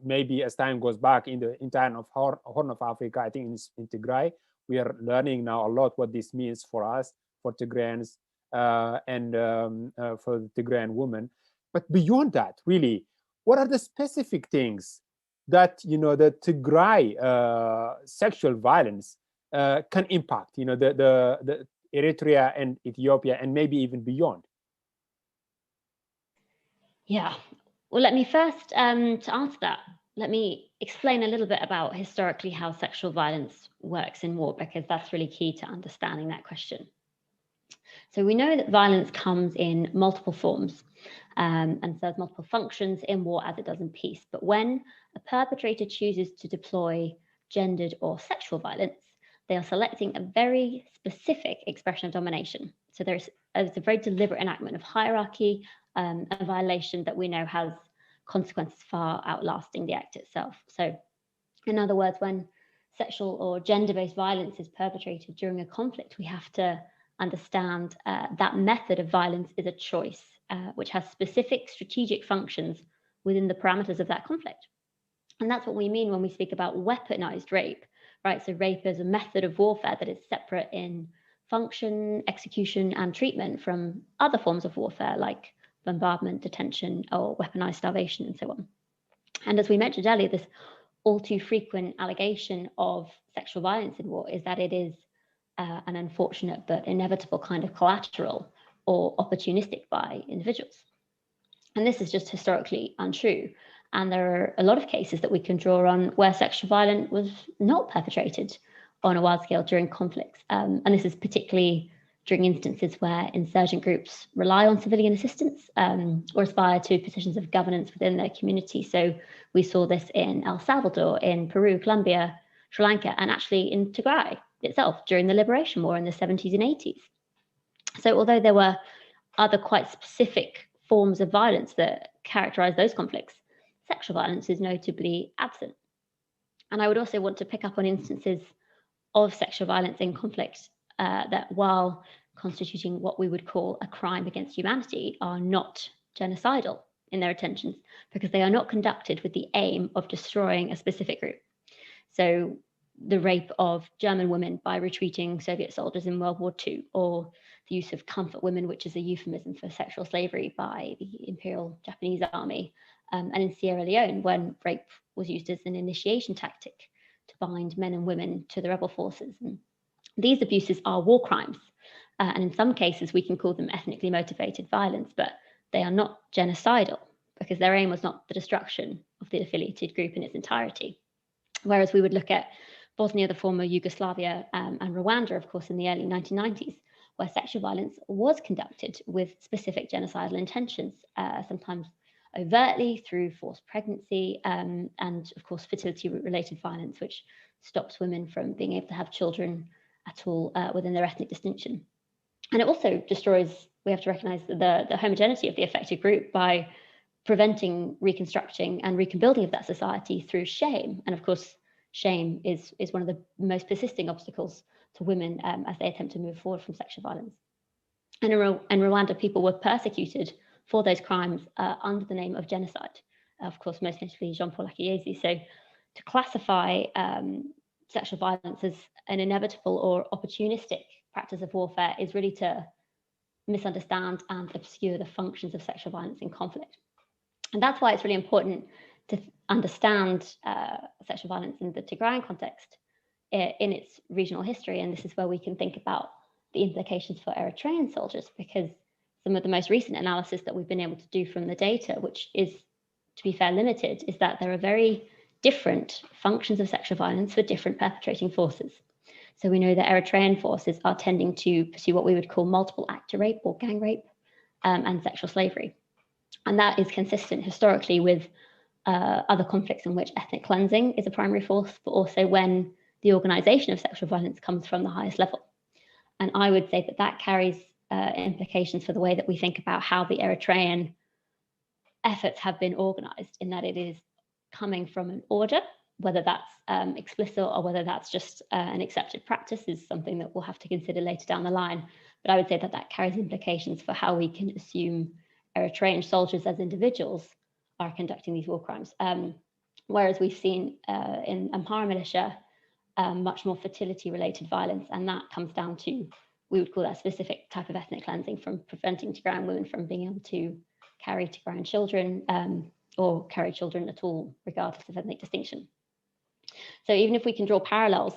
maybe as time goes back in the entire Horn of Africa. I think in Tigray, we are learning now a lot what this means for us, for Tigrayans, and for the Tigrayan women. But beyond that, really, what are the specific things that the Tigray sexual violence can impact the Eritrea and Ethiopia and maybe even beyond? Yeah, well, let me first, to answer that, let me explain a little bit about historically how sexual violence works in war, because that's really key to understanding that question. So we know that violence comes in multiple forms and serves multiple functions in war as it does in peace. But when a perpetrator chooses to deploy gendered or sexual violence, they are selecting a very specific expression of domination. So there's a very deliberate enactment of hierarchy, a violation that we know has consequences far outlasting the act itself. So in other words, when sexual or gender-based violence is perpetrated during a conflict, we have to understand that method of violence is a choice, which has specific strategic functions within the parameters of that conflict. And that's what we mean when we speak about weaponized rape, right? So rape is a method of warfare that is separate in function, execution, and treatment from other forms of warfare like bombardment, detention, or weaponized starvation, and so on. And as we mentioned earlier, this all too frequent allegation of sexual violence in war is that it is an unfortunate but inevitable kind of collateral or opportunistic by individuals. And this is just historically untrue. And there are a lot of cases that we can draw on where sexual violence was not perpetrated on a wide scale during conflicts. And this is particularly during instances where insurgent groups rely on civilian assistance or aspire to positions of governance within their community. So we saw this in El Salvador, in Peru, Colombia, Sri Lanka, and actually in Tigray itself during the Liberation War in the 70s and 80s. So although there were other quite specific forms of violence that characterize those conflicts, sexual violence is notably absent. And I would also want to pick up on instances of sexual violence in conflict that, while constituting what we would call a crime against humanity, are not genocidal in their intentions, because they are not conducted with the aim of destroying a specific group. So the rape of German women by retreating Soviet soldiers in World War II, or the use of comfort women, which is a euphemism for sexual slavery, by the Imperial Japanese Army, and in Sierra Leone, when rape was used as an initiation tactic to bind men and women to the rebel forces. And these abuses are war crimes, and in some cases we can call them ethnically motivated violence, but they are not genocidal because their aim was not the destruction of the affiliated group in its entirety. Whereas we would look at Bosnia, the former Yugoslavia, and Rwanda, of course, in the early 1990s, where sexual violence was conducted with specific genocidal intentions, sometimes overtly through forced pregnancy, and of course fertility-related violence, which stops women from being able to have children at all within their ethnic distinction. And it also destroys, we have to recognize the homogeneity of the affected group by preventing reconstructing and rebuilding of that society through shame. And of course, shame is one of the most persisting obstacles to women as they attempt to move forward from sexual violence. And in Rwanda, people were persecuted for those crimes under the name of genocide. Of course, most notably Jean-Paul Akayesu. So to classify sexual violence as an inevitable or opportunistic practice of warfare is really to misunderstand and obscure the functions of sexual violence in conflict. And that's why it's really important to understand sexual violence in the Tigrayan context in its regional history. And this is where we can think about the implications for Eritrean soldiers, because some of the most recent analysis that we've been able to do from the data, which is, to be fair, limited, is that there are very different functions of sexual violence for different perpetrating forces. So we know that Eritrean forces are tending to pursue what we would call multiple actor rape or gang rape and sexual slavery. And that is consistent historically with other conflicts in which ethnic cleansing is a primary force, but also when the organization of sexual violence comes from the highest level. And I would say that that carries implications for the way that we think about how the Eritrean efforts have been organized, in that it is coming from an order, whether that's explicit or whether that's just an accepted practice is something that we'll have to consider later down the line. But I would say that that carries implications for how we can assume Eritrean soldiers as individuals are conducting these war crimes. Whereas we've seen in Amhara militia much more fertility-related violence, and that comes down to, we would call that specific type of ethnic cleansing, from preventing Tigrayan women from being able to carry Tigrayan children, or carry children at all, regardless of ethnic distinction. So even if we can draw parallels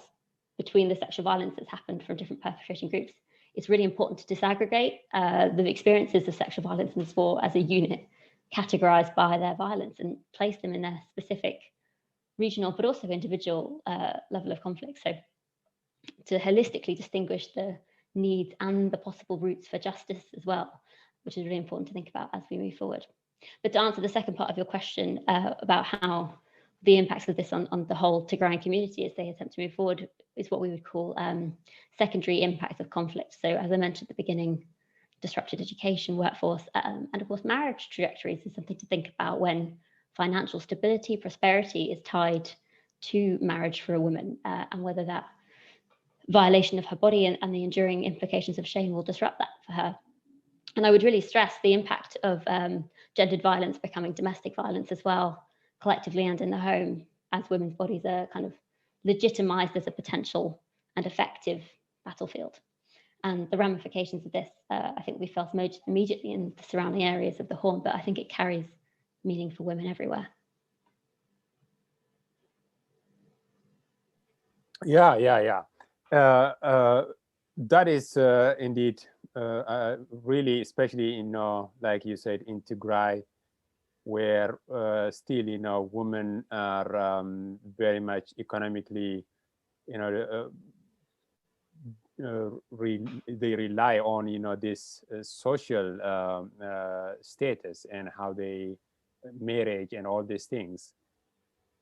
between the sexual violence that's happened from different perpetrating groups, it's really important to disaggregate the experiences of sexual violence in sport as a unit, categorized by their violence, and place them in their specific regional, but also individual level of conflict. So to holistically distinguish the needs and the possible routes for justice as well, which is really important to think about as we move forward. But to answer the second part of your question about how the impacts of this on the whole Tigrayan community as they attempt to move forward is what we would call secondary impacts of conflict. So as I mentioned at the beginning, disrupted education, workforce, and of course marriage trajectories is something to think about when financial stability, prosperity is tied to marriage for a woman, and whether that violation of her body and the enduring implications of shame will disrupt that for her. And I would really stress the impact of gendered violence becoming domestic violence as well, collectively and in the home, as women's bodies are kind of legitimized as a potential and effective battlefield. And the ramifications of this, I think we felt most immediately in the surrounding areas of the Horn, but I think it carries meaning for women everywhere. Yeah. That is indeed really, especially in like you said, in Tigray, where still women are very much economically they rely on this social status and how they marriage and all these things.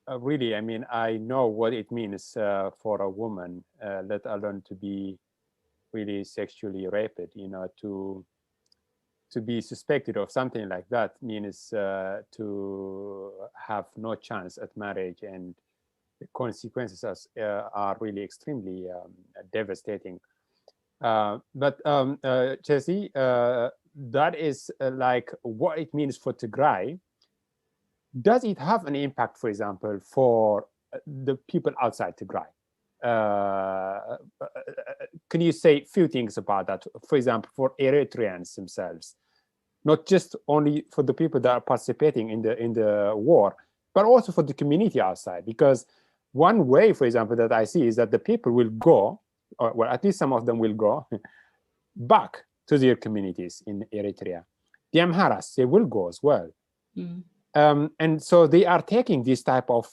Really, I mean, I know what it means for a woman, let alone to be really sexually raped. To be suspected of something like that means to have no chance at marriage, and the consequences are really extremely devastating. But Jesse, that is like what it means for Tigray. Does it have an impact, for example, for the people outside Tigray? Can you say a few things about that? For example, for Eritreans themselves, not just only for the people that are participating in the war, but also for the community outside. Because one way, for example, that I see is that the people will go, or well, at least some of them will go back to their communities in Eritrea. The Amharas, they will go as well. Mm. And so they are taking this type of,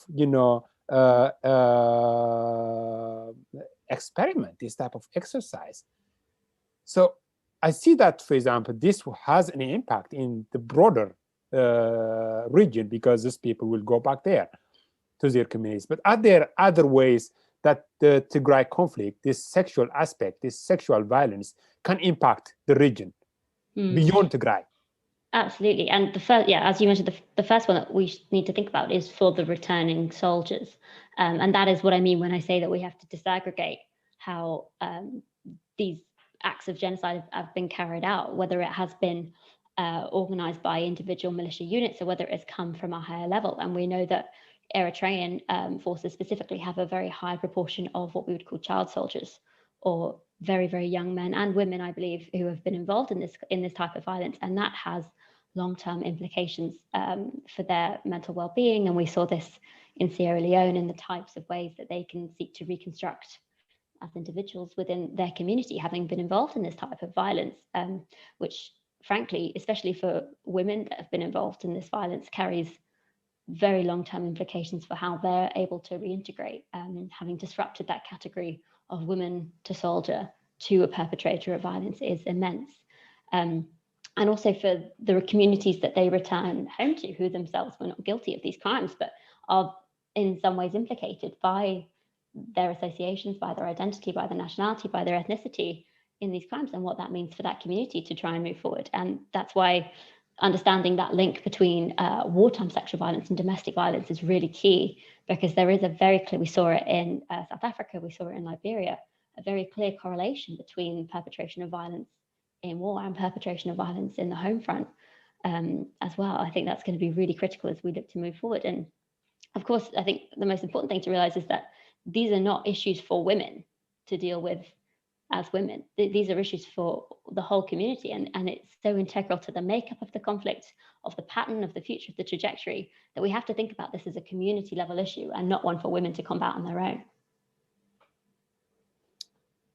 experiment, this type of exercise. So I see that, for example, this has an impact in the broader region, because these people will go back there to their communities. But are there other ways that the Tigray conflict, this sexual aspect, this sexual violence, can impact the region beyond Tigray? Absolutely. And the first, as you mentioned, the first one that we need to think about is for the returning soldiers. And that is what I mean when I say that we have to disaggregate how these acts of genocide have been carried out, whether it has been organized by individual militia units or whether it has come from a higher level. And we know that Eritrean forces specifically have a very high proportion of what we would call child soldiers, or very, very young men and women, I believe, who have been involved in this type of violence. And that has long-term implications for their mental well-being. And we saw this in Sierra Leone in the types of ways that they can seek to reconstruct as individuals within their community, having been involved in this type of violence, which frankly, especially for women that have been involved in this violence, carries very long-term implications for how they're able to reintegrate, having disrupted that category of woman to soldier to a perpetrator of violence is immense. And also for the communities that they return home to, who themselves were not guilty of these crimes, but are in some ways implicated by their associations, by their identity, by their nationality, by their ethnicity in these crimes, and what that means for that community to try and move forward. And that's why understanding that link between wartime sexual violence and domestic violence is really key, because there is a very clear, we saw it in South Africa, we saw it in Liberia, a very clear correlation between perpetration of violence in war and perpetration of violence in the home front as well. I think that's going to be really critical as we look to move forward. And of course, I think the most important thing to realize is that these are not issues for women to deal with as women. These are issues for the whole community, and it's so integral to the makeup of the conflict, of the pattern, of the future, of the trajectory, that we have to think about this as a community level issue and not one for women to combat on their own.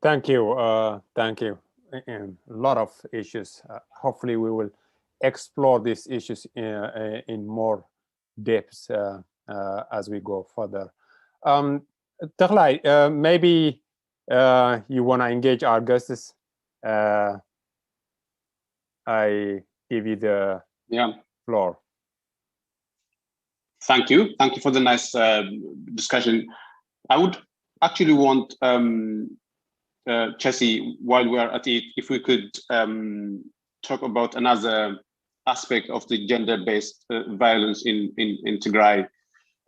Thank you. Thank you. A lot of issues. Hopefully we will explore these issues in more depth as we go further. Tghat, maybe you want to engage our guests. I give you the floor. Thank you. Thank you for the nice discussion. I would actually want Chessie, while we are at it, if we could talk about another aspect of the gender-based violence in Tigray.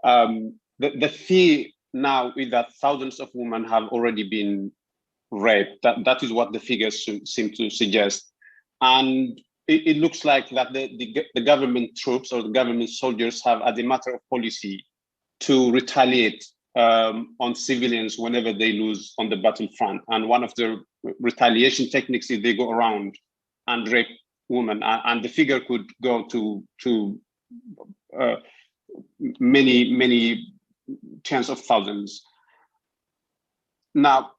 The fear now is that thousands of women have already been raped. That is what the figures seem to suggest. And it looks like that the government troops or the government soldiers have, as a matter of policy, to retaliate on civilians whenever they lose on the battlefront. And one of the retaliation techniques is they go around and rape women, and the figure could go to many tens of thousands. Now,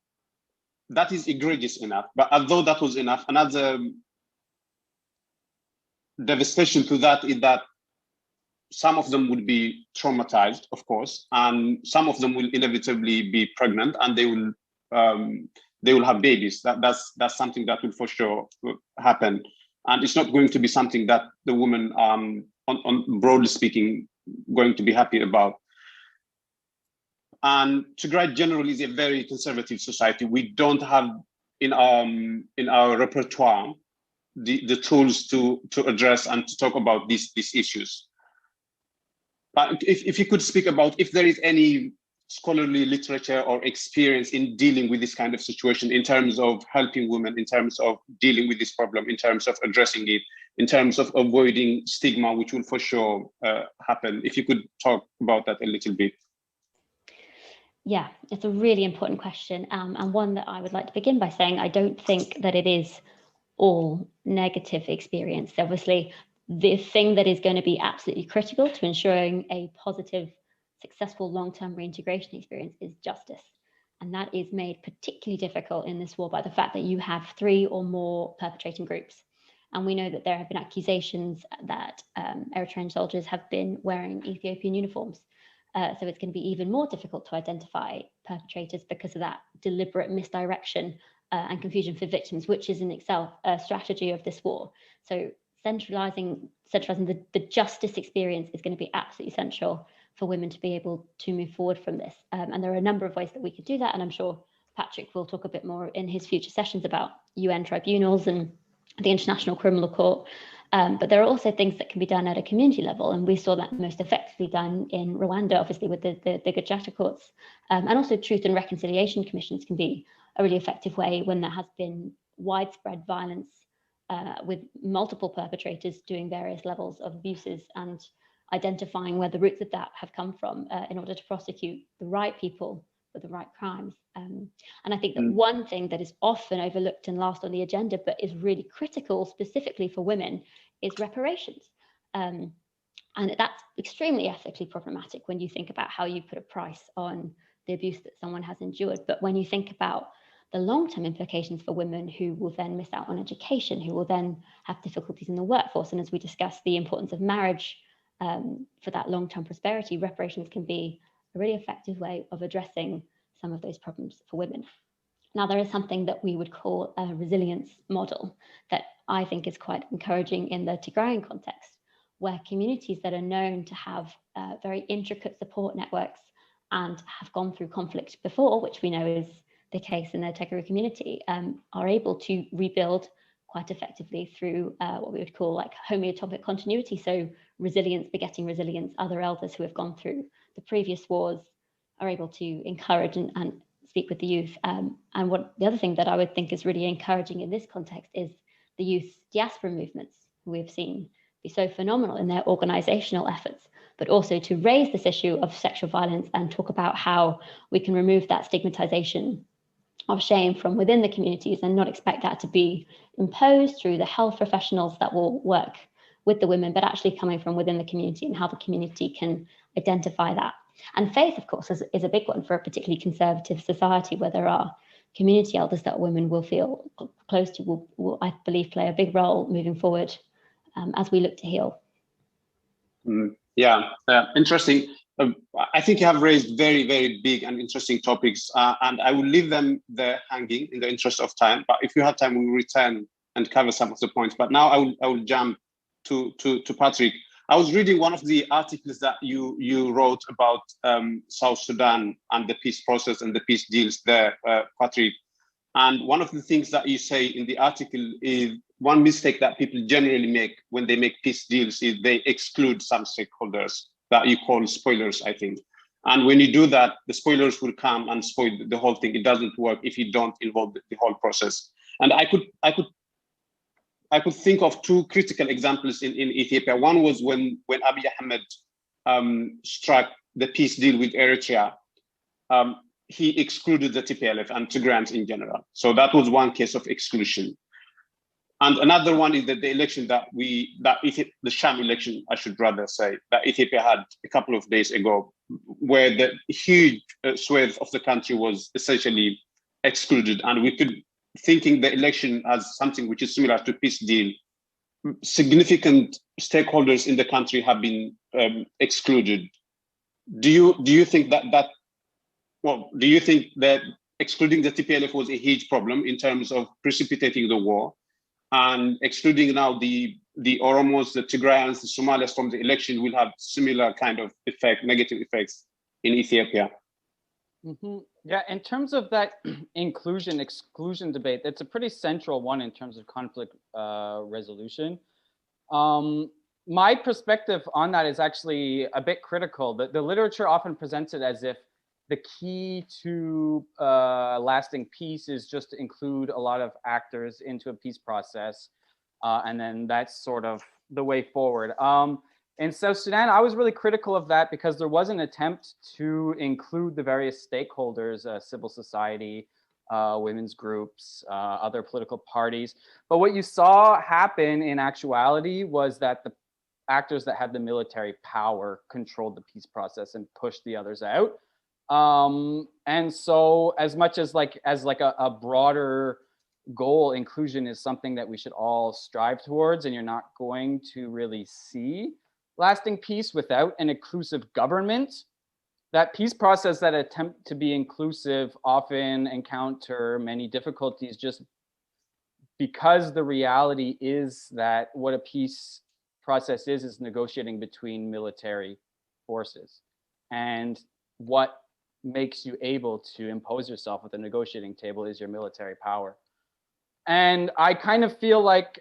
that is egregious enough, but although that was enough, another devastation to that is that some of them would be traumatized, of course, and some of them will inevitably be pregnant, and they will have babies. That's something that will for sure happen, and it's not going to be something that the woman, on broadly speaking, going to be happy about. And Tigray generally is a very conservative society. We don't have in our repertoire the tools to address and to talk about these issues. But if you could speak about if there is any scholarly literature or experience in dealing with this kind of situation, in terms of helping women, in terms of dealing with this problem, in terms of addressing it, in terms of avoiding stigma, which will for sure happen. If you could talk about that a little bit. Yeah, it's a really important question, and one that I would like to begin by saying I don't think that it is all negative experience. Obviously, the thing that is going to be absolutely critical to ensuring a positive, successful long-term reintegration experience is justice. And that is made particularly difficult in this war by the fact that you have 3 or more perpetrating groups. And we know that there have been accusations that Eritrean soldiers have been wearing Ethiopian uniforms. So it's going to be even more difficult to identify perpetrators because of that deliberate misdirection and confusion for victims, which is in itself a strategy of this war. So centralizing the justice experience is going to be absolutely essential for women to be able to move forward from this. And there are a number of ways that we could do that. And I'm sure Patrick will talk a bit more in his future sessions about UN tribunals and the International Criminal Court. But there are also things that can be done at a community level. And we saw that most effectively done in Rwanda, obviously, with the Tghat courts. And also truth and reconciliation commissions can be a really effective way when there has been widespread violence with multiple perpetrators doing various levels of abuses and identifying where the roots of that have come from in order to prosecute the right people for the right crimes. And I think that one thing that is often overlooked and last on the agenda, but is really critical specifically for women, is reparations. And that's extremely ethically problematic when you think about how you put a price on the abuse that someone has endured. But when you think about the long-term implications for women who will then miss out on education, who will then have difficulties in the workforce, and as we discussed, the importance of marriage for that long-term prosperity, reparations can be a really effective way of addressing some of those problems for women. Now, there is something that we would call a resilience model that I think is quite encouraging in the Tigrayan context, where communities that are known to have very intricate support networks and have gone through conflict before, which we know is the case in the Tigray community, are able to rebuild quite effectively through what we would call like homeotopic continuity. So resilience begetting resilience. Other elders who have gone through the previous wars are able to encourage and speak with the youth. And what the other thing that I would think is really encouraging in this context is the youth diaspora movements who we've seen be so phenomenal in their organizational efforts, but also to raise this issue of sexual violence and talk about how we can remove that stigmatization of shame from within the communities and not expect that to be imposed through the health professionals that will work with the women, but actually coming from within the community and how the community can identify that. And faith, of course, is a big one for a particularly conservative society where there are community elders that women will feel close to, will I believe, play a big role moving forward as we look to heal. Yeah, interesting. I think you have raised very, very big and interesting topics, and I will leave them there hanging in the interest of time. But if you have time, we will return and cover some of the points. But now I will jump to Patrick. I was reading one of the articles that you wrote about South Sudan and the peace process and the peace deals there, Patrick. And one of the things that you say in the article is one mistake that people generally make when they make peace deals is they exclude some stakeholders that you call spoilers, I think. And when you do that, the spoilers will come and spoil the whole thing. It doesn't work if you don't involve the whole process. And I could think of two critical examples in Ethiopia. One was when Abiy Ahmed struck the peace deal with Eritrea. He excluded the TPLF and Tigrayans in general. So that was one case of exclusion. And another one is that the election the sham election, I should rather say, that Ethiopia had a couple of days ago, where the huge swathe of the country was essentially excluded. And we could, thinking the election as something which is similar to peace deal, significant stakeholders in the country have been excluded. Do you think that do you think that excluding the TPLF was a huge problem in terms of precipitating the war, and excluding now the Oromos, the Tigrayans, the Somalis from the election will have similar kind of effect, negative effects in Ethiopia? Mm-hmm. Yeah, in terms of that inclusion-exclusion debate, that's a pretty central one in terms of conflict resolution. My perspective on that is actually a bit critical. The literature often presents it as if the key to lasting peace is just to include a lot of actors into a peace process, and then that's sort of the way forward. In South Sudan, I was really critical of that because there was an attempt to include the various stakeholders, civil society, women's groups, other political parties. But what you saw happen in actuality was that the actors that had the military power controlled the peace process and pushed the others out. And so as much as like a broader goal, inclusion is something that we should all strive towards, and you're not going to really see lasting peace without an inclusive government. That peace process that attempt to be inclusive often encounter many difficulties just because the reality is that what a peace process is negotiating between military forces. And what makes you able to impose yourself at the negotiating table is your military power. And I kind of feel like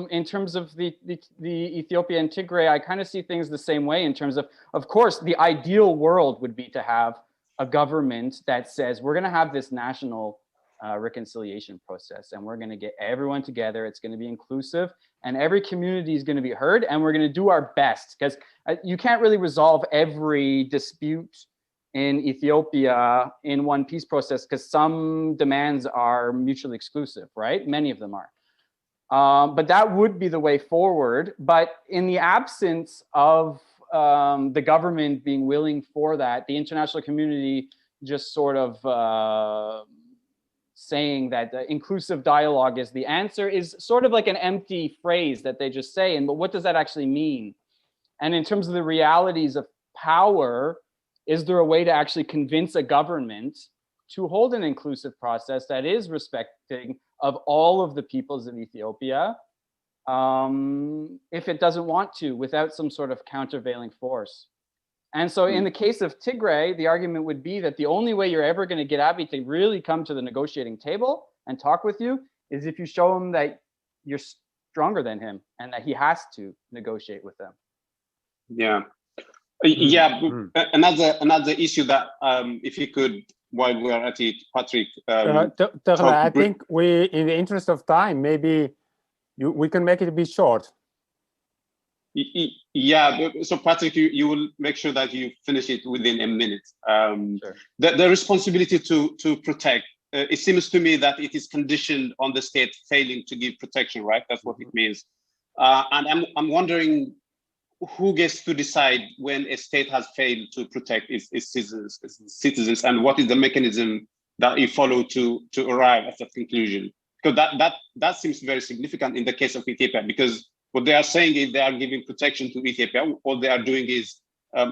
in terms of the Ethiopia and Tigray, I kind of see things the same way in terms of course, the ideal world would be to have a government that says, we're going to have this national reconciliation process, and we're going to get everyone together. It's going to be inclusive, and every community is going to be heard, and we're going to do our best, because you can't really resolve every dispute in Ethiopia in one peace process, because some demands are mutually exclusive, right? Many of them are. But that would be the way forward. But in the absence of the government being willing for that, the international community just sort of saying that the inclusive dialogue is the answer is sort of like an empty phrase that they just say. But what does that actually mean? And in terms of the realities of power, is there a way to actually convince a government to hold an inclusive process that is respecting of all of the peoples of Ethiopia, if it doesn't want to, without some sort of countervailing force? And so in the case of Tigray, the argument would be that the only way you're ever going to get Abiy to really come to the negotiating table and talk with you is if you show him that you're stronger than him and that he has to negotiate with them. Yeah. Yeah, another issue that if you could, while we're at it, Patrick. I think we, in the interest of time, maybe we can make it a bit short. Yeah, so Patrick, you will make sure that you finish it within a minute. Sure. The responsibility to protect it seems to me that it is conditioned on the state failing to give protection, right? That's what it means. And I'm wondering who gets to decide when a state has failed to protect its citizens, and what is the mechanism that you follow to arrive at that conclusion? Because that seems very significant in the case of Ethiopia, because what they are saying is they are giving protection to Ethiopia. What they are doing is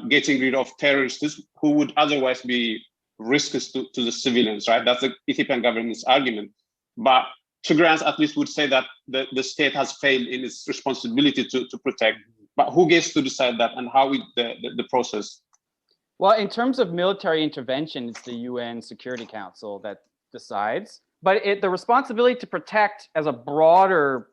getting rid of terrorists who would otherwise be risks to the civilians, right? That's the Ethiopian government's argument. But Tigrayans at least would say that the state has failed in its responsibility to protect. But who gets to decide that, and how is the process? Well, in terms of military intervention, it's the UN Security Council that decides. But the responsibility to protect as a broader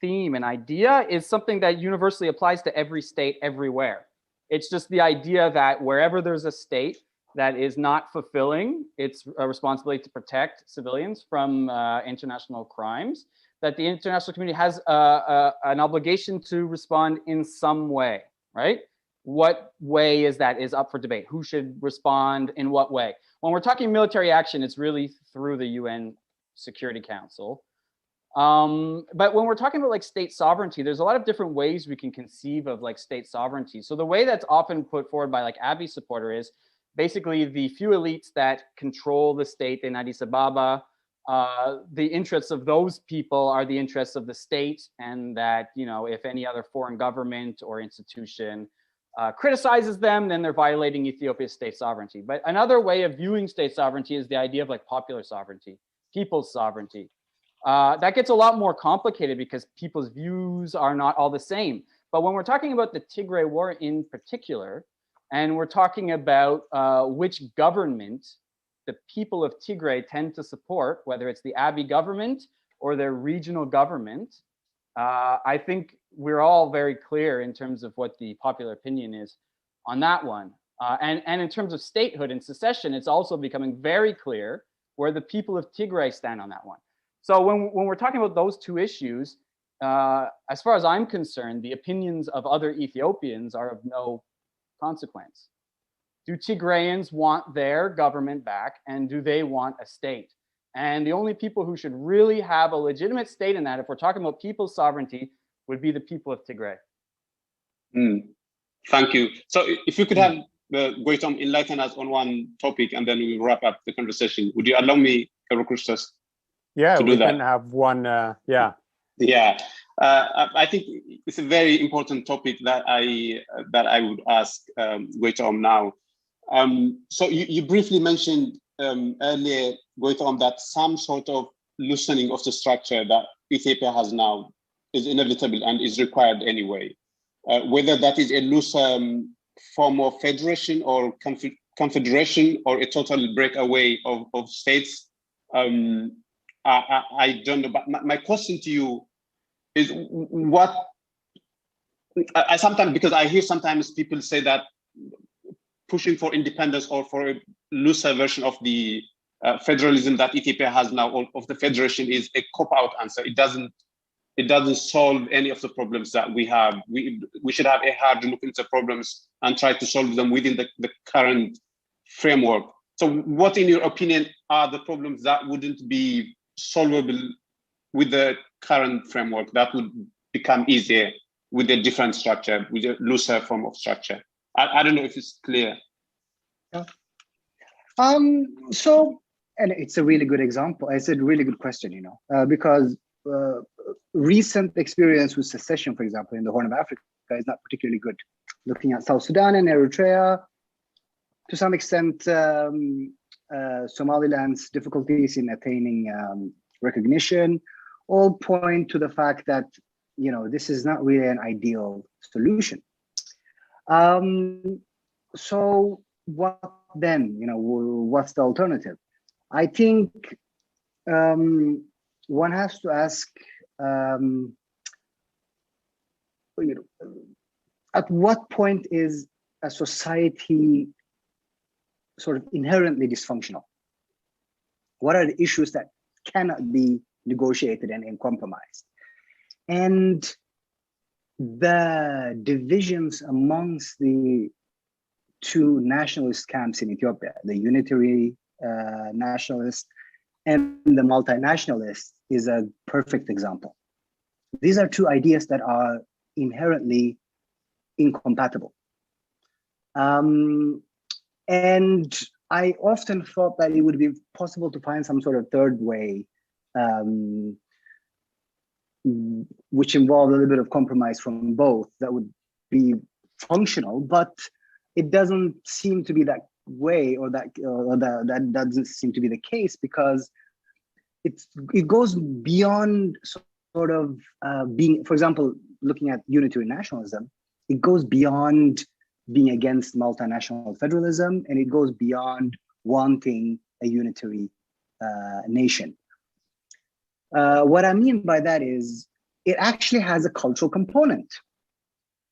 theme and idea is something that universally applies to every state everywhere. It's just the idea that wherever there's a state that is not fulfilling its responsibility to protect civilians from international crimes, that the international community has an obligation to respond in some way, right? What way is that is up for debate. Who should respond in what way? When we're talking military action, it's really through the UN Security Council. But when we're talking about like state sovereignty, there's a lot of different ways we can conceive of like state sovereignty. So the way that's often put forward by like Abiy supporter is basically the few elites that control the state in Addis Ababa, the interests of those people are the interests of the state, and that, you know, if any other foreign government or institution criticizes them, then they're violating Ethiopia's state sovereignty. But another way of viewing state sovereignty is the idea of like popular sovereignty, people's sovereignty. That gets a lot more complicated because people's views are not all the same. But when we're talking about the Tigray War in particular, and we're talking about which government the people of Tigray tend to support, whether it's the Abiy government or their regional government, I think we're all very clear in terms of what the popular opinion is on that one. And in terms of statehood and secession, it's also becoming very clear where the people of Tigray stand on that one. So when we're talking about those two issues, as far as I'm concerned, the opinions of other Ethiopians are of no consequence. Do Tigrayans want their government back, and do they want a state? And the only people who should really have a legitimate state in that, if we're talking about people's sovereignty, would be the people of Tigray. Thank you. So if you could have Goitom enlighten us on one topic, and then we'll wrap up the conversation. Would you allow me, Christos? Yeah, to do we that? can have one. Yeah. I think it's a very important topic that I would ask Goitom now. So you briefly mentioned earlier, Goitom, that some sort of loosening of the structure that Ethiopia has now is inevitable and is required anyway. Whether that is a loose form of federation or confederation or a total breakaway of states, I don't know. But my question to you is what I sometimes, because I hear sometimes people say that pushing for independence or for a looser version of the federalism that Ethiopia has now, of the federation, is a cop-out answer. It doesn't solve any of the problems that we have. We should have a hard look into problems and try to solve them within the current framework. So what, in your opinion, are the problems that wouldn't be solvable with the current framework that would become easier with a different structure, with a looser form of structure? I don't know if it's clear. Yeah. So, and it's a really good example. It's a really good question, you know, because recent experience with secession, for example, in the Horn of Africa is not particularly good. Looking at South Sudan and Eritrea, to some extent, Somaliland's difficulties in attaining recognition all point to the fact that, you know, this is not really an ideal solution. So what then, you know, what's the alternative? I think one has to ask, you know, at what point is a society sort of inherently dysfunctional? What are the issues that cannot be negotiated and compromised? And the divisions amongst the two nationalist camps in Ethiopia, the unitary nationalists and the multinationalist is a perfect example. These are two ideas that are inherently incompatible. And I often thought that it would be possible to find some sort of third way, which involved a little bit of compromise from both that would be functional, but it doesn't seem to be that way, or that doesn't seem to be the case, because it goes beyond sort of being, for example, looking at unitary nationalism, it goes beyond being against multinational federalism, and it goes beyond wanting a unitary nation. What I mean by that is it actually has a cultural component.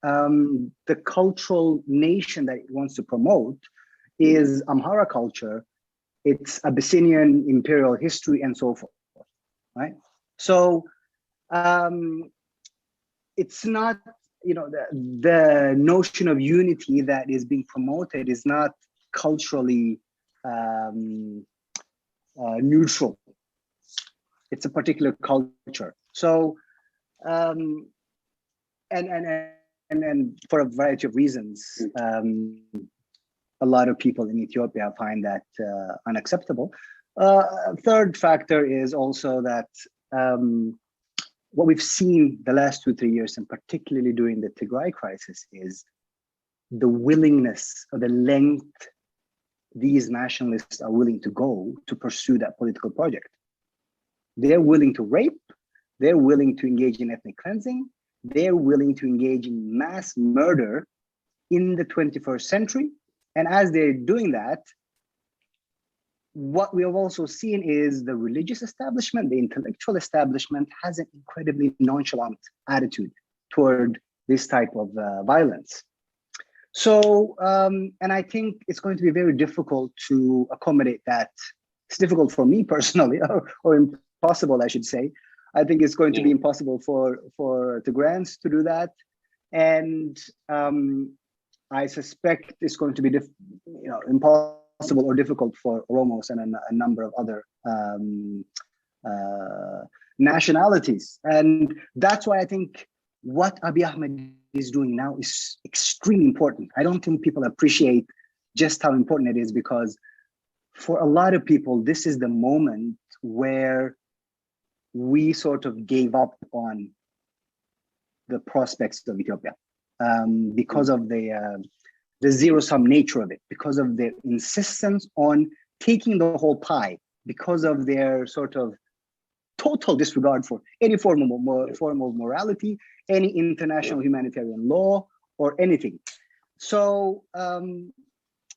The cultural nation that it wants to promote is Amhara culture, it's Abyssinian imperial history, and so forth, right? So it's not, you know, the notion of unity that is being promoted is not culturally neutral. It's a particular culture. So, and for a variety of reasons, a lot of people in Ethiopia find that unacceptable. Third factor is also that what we've seen the last 2-3 years, and particularly during the Tigray crisis, is the willingness or the length these nationalists are willing to go to pursue that political project. They're willing to rape, they're willing to engage in ethnic cleansing, they're willing to engage in mass murder in the 21st century. And as they're doing that, what we have also seen is the religious establishment, the intellectual establishment has an incredibly nonchalant attitude toward this type of violence. So, and I think it's going to be very difficult to accommodate that. It's difficult for me personally, or impossible, I should say. I think it's going to be impossible for Tigrayans to do that. And I suspect it's going to be impossible or difficult for Oromos and a number of other nationalities. And that's why I think what Abiy Ahmed is doing now is extremely important. I don't think people appreciate just how important it is, because for a lot of people, this is the moment where we sort of gave up on the prospects of Ethiopia because of the zero-sum nature of it, because of their insistence on taking the whole pie, because of their sort of total disregard for any form of morality, any international humanitarian law, or anything. So,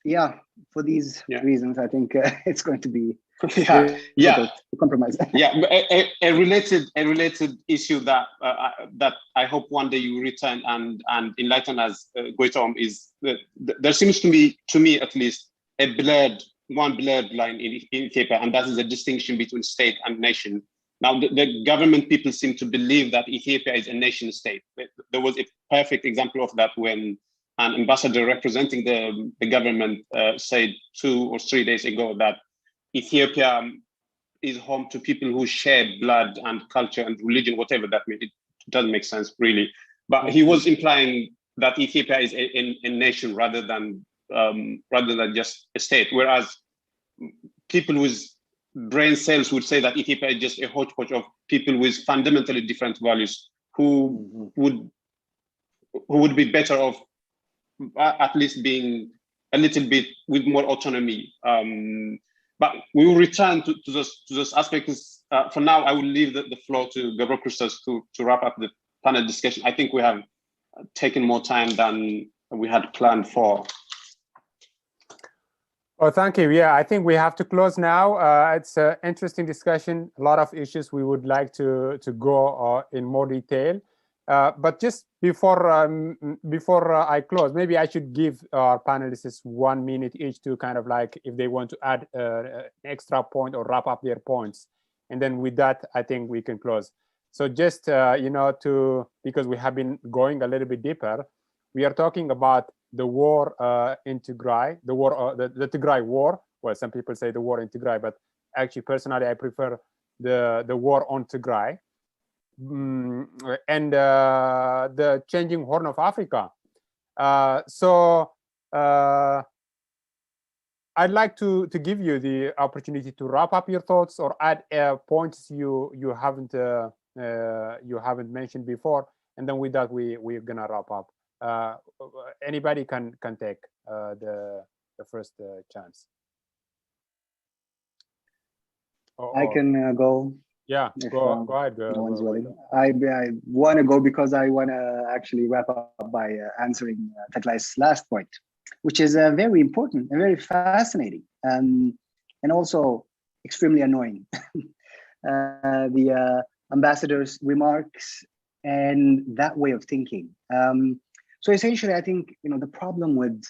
yeah, for these reasons, I think it's going to be to compromise. A related issue that that I hope one day you return and enlighten us, Goitom, is that there seems to be, to me at least, one blurred line in Ethiopia, and that is the distinction between state and nation. Now, the government people seem to believe that Ethiopia is a nation state. There was a perfect example of that when an ambassador representing the government said 2 or 3 days ago that Ethiopia is home to people who share blood and culture and religion, whatever that means. It doesn't make sense, really. But he was implying that Ethiopia is a nation rather than just a state. Whereas people with brain cells would say that Ethiopia is just a hodgepodge of people with fundamentally different values who would be better off at least being a little bit with more autonomy. But we will return to those aspects. For now, I will leave the floor to Gabriel Christos to wrap up the panel discussion. I think we have taken more time than we had planned for. Oh, thank you. Yeah, I think we have to close now. It's an interesting discussion. A lot of issues we would like to go in more detail. But just before I close, maybe I should give our panelists 1 minute each to kind of like, if they want to add an extra point or wrap up their points. And then with that, I think we can close. So just, because we have been going a little bit deeper, we are talking about the war in Tigray, the Tigray war. Well, some people say the war in Tigray, but Actually, personally, I prefer the war on Tigray and the changing Horn of Africa. So I'd like to give you the opportunity to wrap up your thoughts or add points you haven't mentioned before, and then with that we're gonna wrap up. Anybody can take the first chance. I can go. Yeah, go ahead. No one's willing. I want to go because I want to actually wrap up by answering Tghat's last point, which is very important and very fascinating, and also extremely annoying. The ambassador's remarks and that way of thinking. So essentially, I think the problem with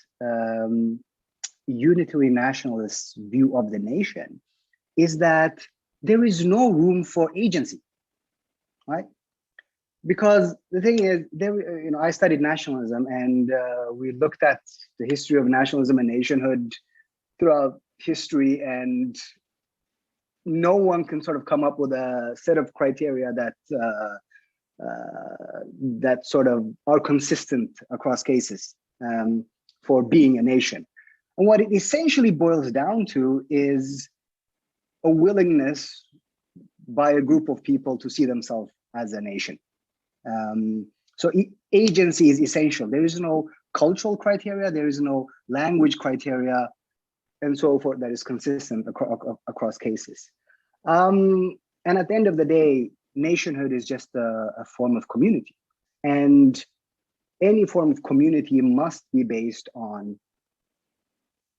unitary nationalist view of the nation is that there is no room for agency, right? Because the thing is, I studied nationalism, and we looked at the history of nationalism and nationhood throughout history, and no one can sort of come up with a set of criteria that sort of are consistent across cases for being a nation. And what it essentially boils down to is a willingness by a group of people to see themselves as a nation. So agency is essential. There is no cultural criteria, there is no language criteria, and so forth that is consistent across cases. And at the end of the day, nationhood is just a form of community. And any form of community must be based on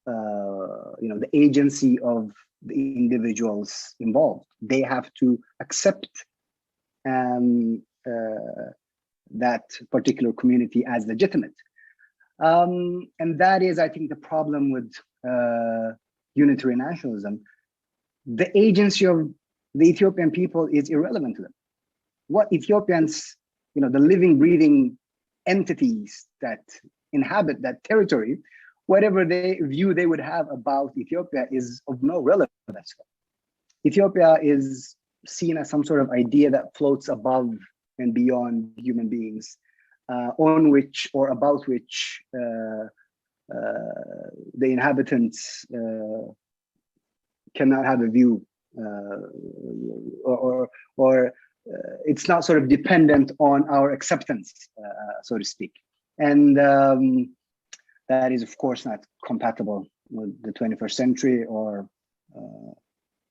the agency of the individuals involved. They have to accept that particular community as legitimate. And that is, I think, the problem with unitary nationalism. The agency of the Ethiopian people is irrelevant to them. What Ethiopians, the living, breathing entities that inhabit that territory, whatever view they would have about Ethiopia is of no relevance. Ethiopia is seen as some sort of idea that floats above and beyond human beings, on which or about which the inhabitants cannot have a view, or it's not sort of dependent on our acceptance, so to speak. And that is, of course, not compatible with the 21st century or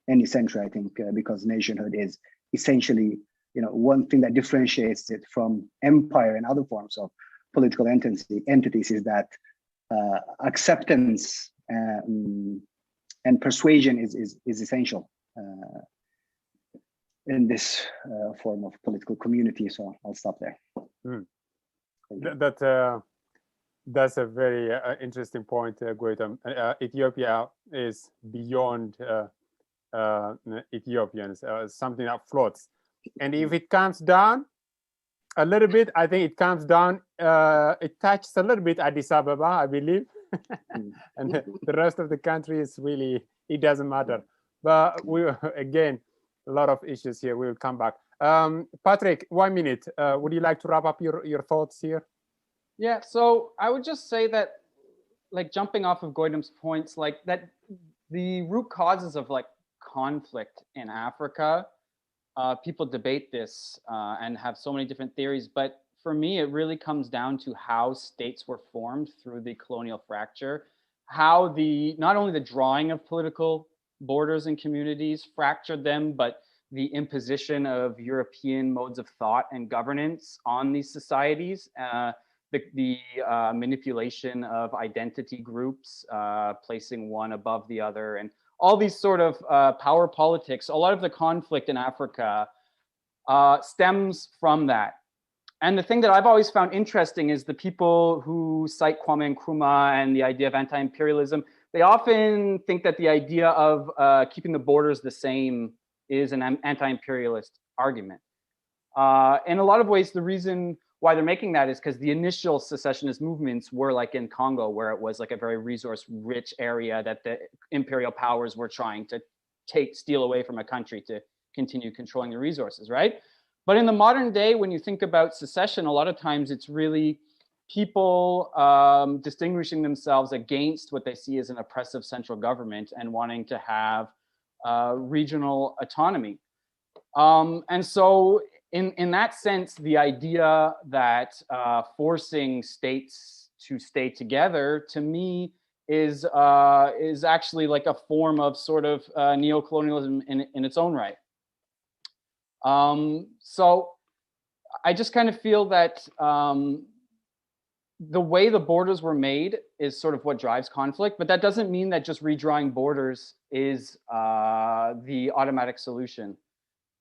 any century, I think, because nationhood is essentially, one thing that differentiates it from empire and other forms of political entities is that acceptance and persuasion is essential in this form of political community. So I'll stop there. That's a very interesting point, Gautam. Ethiopia is beyond Ethiopians, something that floats. And if it comes down a little bit, I think it comes down, it touches a little bit Addis Ababa, I believe. And the rest of the country is really, it doesn't matter. But again, a lot of issues here. We will come back. Patrick, 1 minute. Would you like to wrap up your thoughts here? Yeah, so I would just say that, like, jumping off of Gautam's points, like that the root causes of like conflict in Africa, people debate this and have so many different theories, but for me, it really comes down to how states were formed through the colonial fracture, how not only the drawing of political borders and communities fractured them, but the imposition of European modes of thought and governance on these societies, the manipulation of identity groups, placing one above the other, and all these sort of power politics. A lot of the conflict in Africa stems from that. And the thing that I've always found interesting is the people who cite Kwame Nkrumah and the idea of anti-imperialism, they often think that the idea of keeping the borders the same is an anti-imperialist argument. In a lot of ways, the reason why they're making that is because the initial secessionist movements were like in Congo, where it was like a very resource-rich area that the imperial powers were trying to steal away from a country to continue controlling the resources, right? But in the modern day, when you think about secession, a lot of times it's really people distinguishing themselves against what they see as an oppressive central government and wanting to have regional autonomy. And so in that sense, the idea that forcing states to stay together, to me, is actually like a form of sort of neocolonialism in its own right. So I just kind of feel that the way the borders were made is sort of what drives conflict, but that doesn't mean that just redrawing borders is the automatic solution.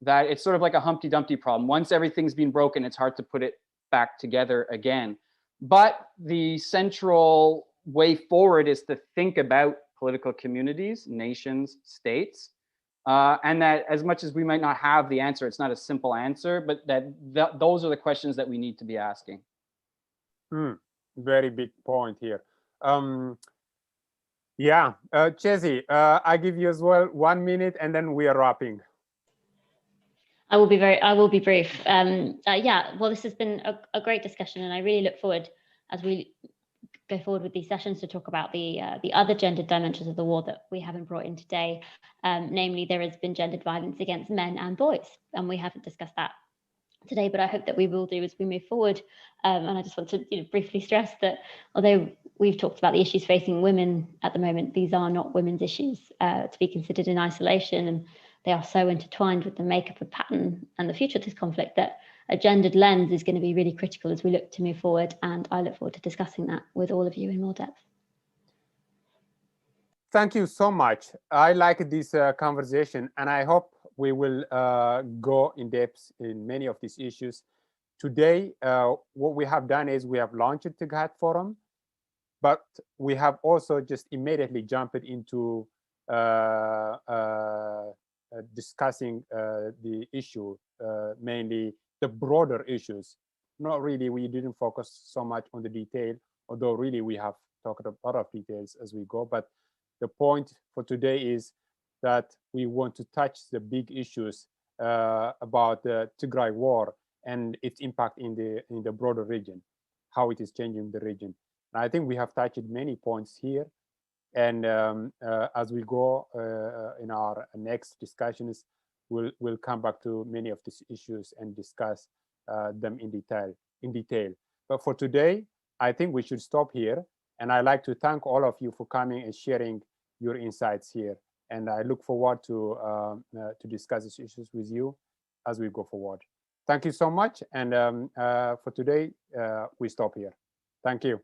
That it's sort of like a Humpty Dumpty problem. Once everything's been broken, it's hard to put it back together again. But the central way forward is to think about political communities, nations, states, and that as much as we might not have the answer, it's not a simple answer, but that those are the questions that we need to be asking. Very big point here. Yeah, Chesi, I give you as well 1 minute, and then we are wrapping. I will be brief. Yeah, well, this has been a great discussion, and I really look forward as we go forward with these sessions to talk about the other gendered dimensions of the war that we haven't brought in today. Namely, there has been gendered violence against men and boys, and we haven't discussed that today, but I hope that we will do as we move forward. And I just want to briefly stress that although we've talked about the issues facing women at the moment, these are not women's issues to be considered in isolation, and they are so intertwined with the makeup of pattern and the future of this conflict that a gendered lens is going to be really critical as we look to move forward. And I look forward to discussing that with all of you in more depth. Thank you so much. I like this conversation, and I hope we will go in depth in many of these issues. Today, what we have done is we have launched the Tghat Forum, but we have also just immediately jumped into discussing the issue, mainly the broader issues. Not really, we didn't focus so much on the detail, although really we have talked a lot of details as we go. But the point for today is that we want to touch the big issues about the Tigray war and its impact in the broader region, how it is changing the region. And I think we have touched many points here. And as we go in our next discussions, we'll come back to many of these issues and discuss them in detail. But for today, I think we should stop here. And I'd like to thank all of you for coming and sharing your insights here. And I look forward to discuss these issues with you as we go forward. Thank you so much. And for today, we stop here. Thank you.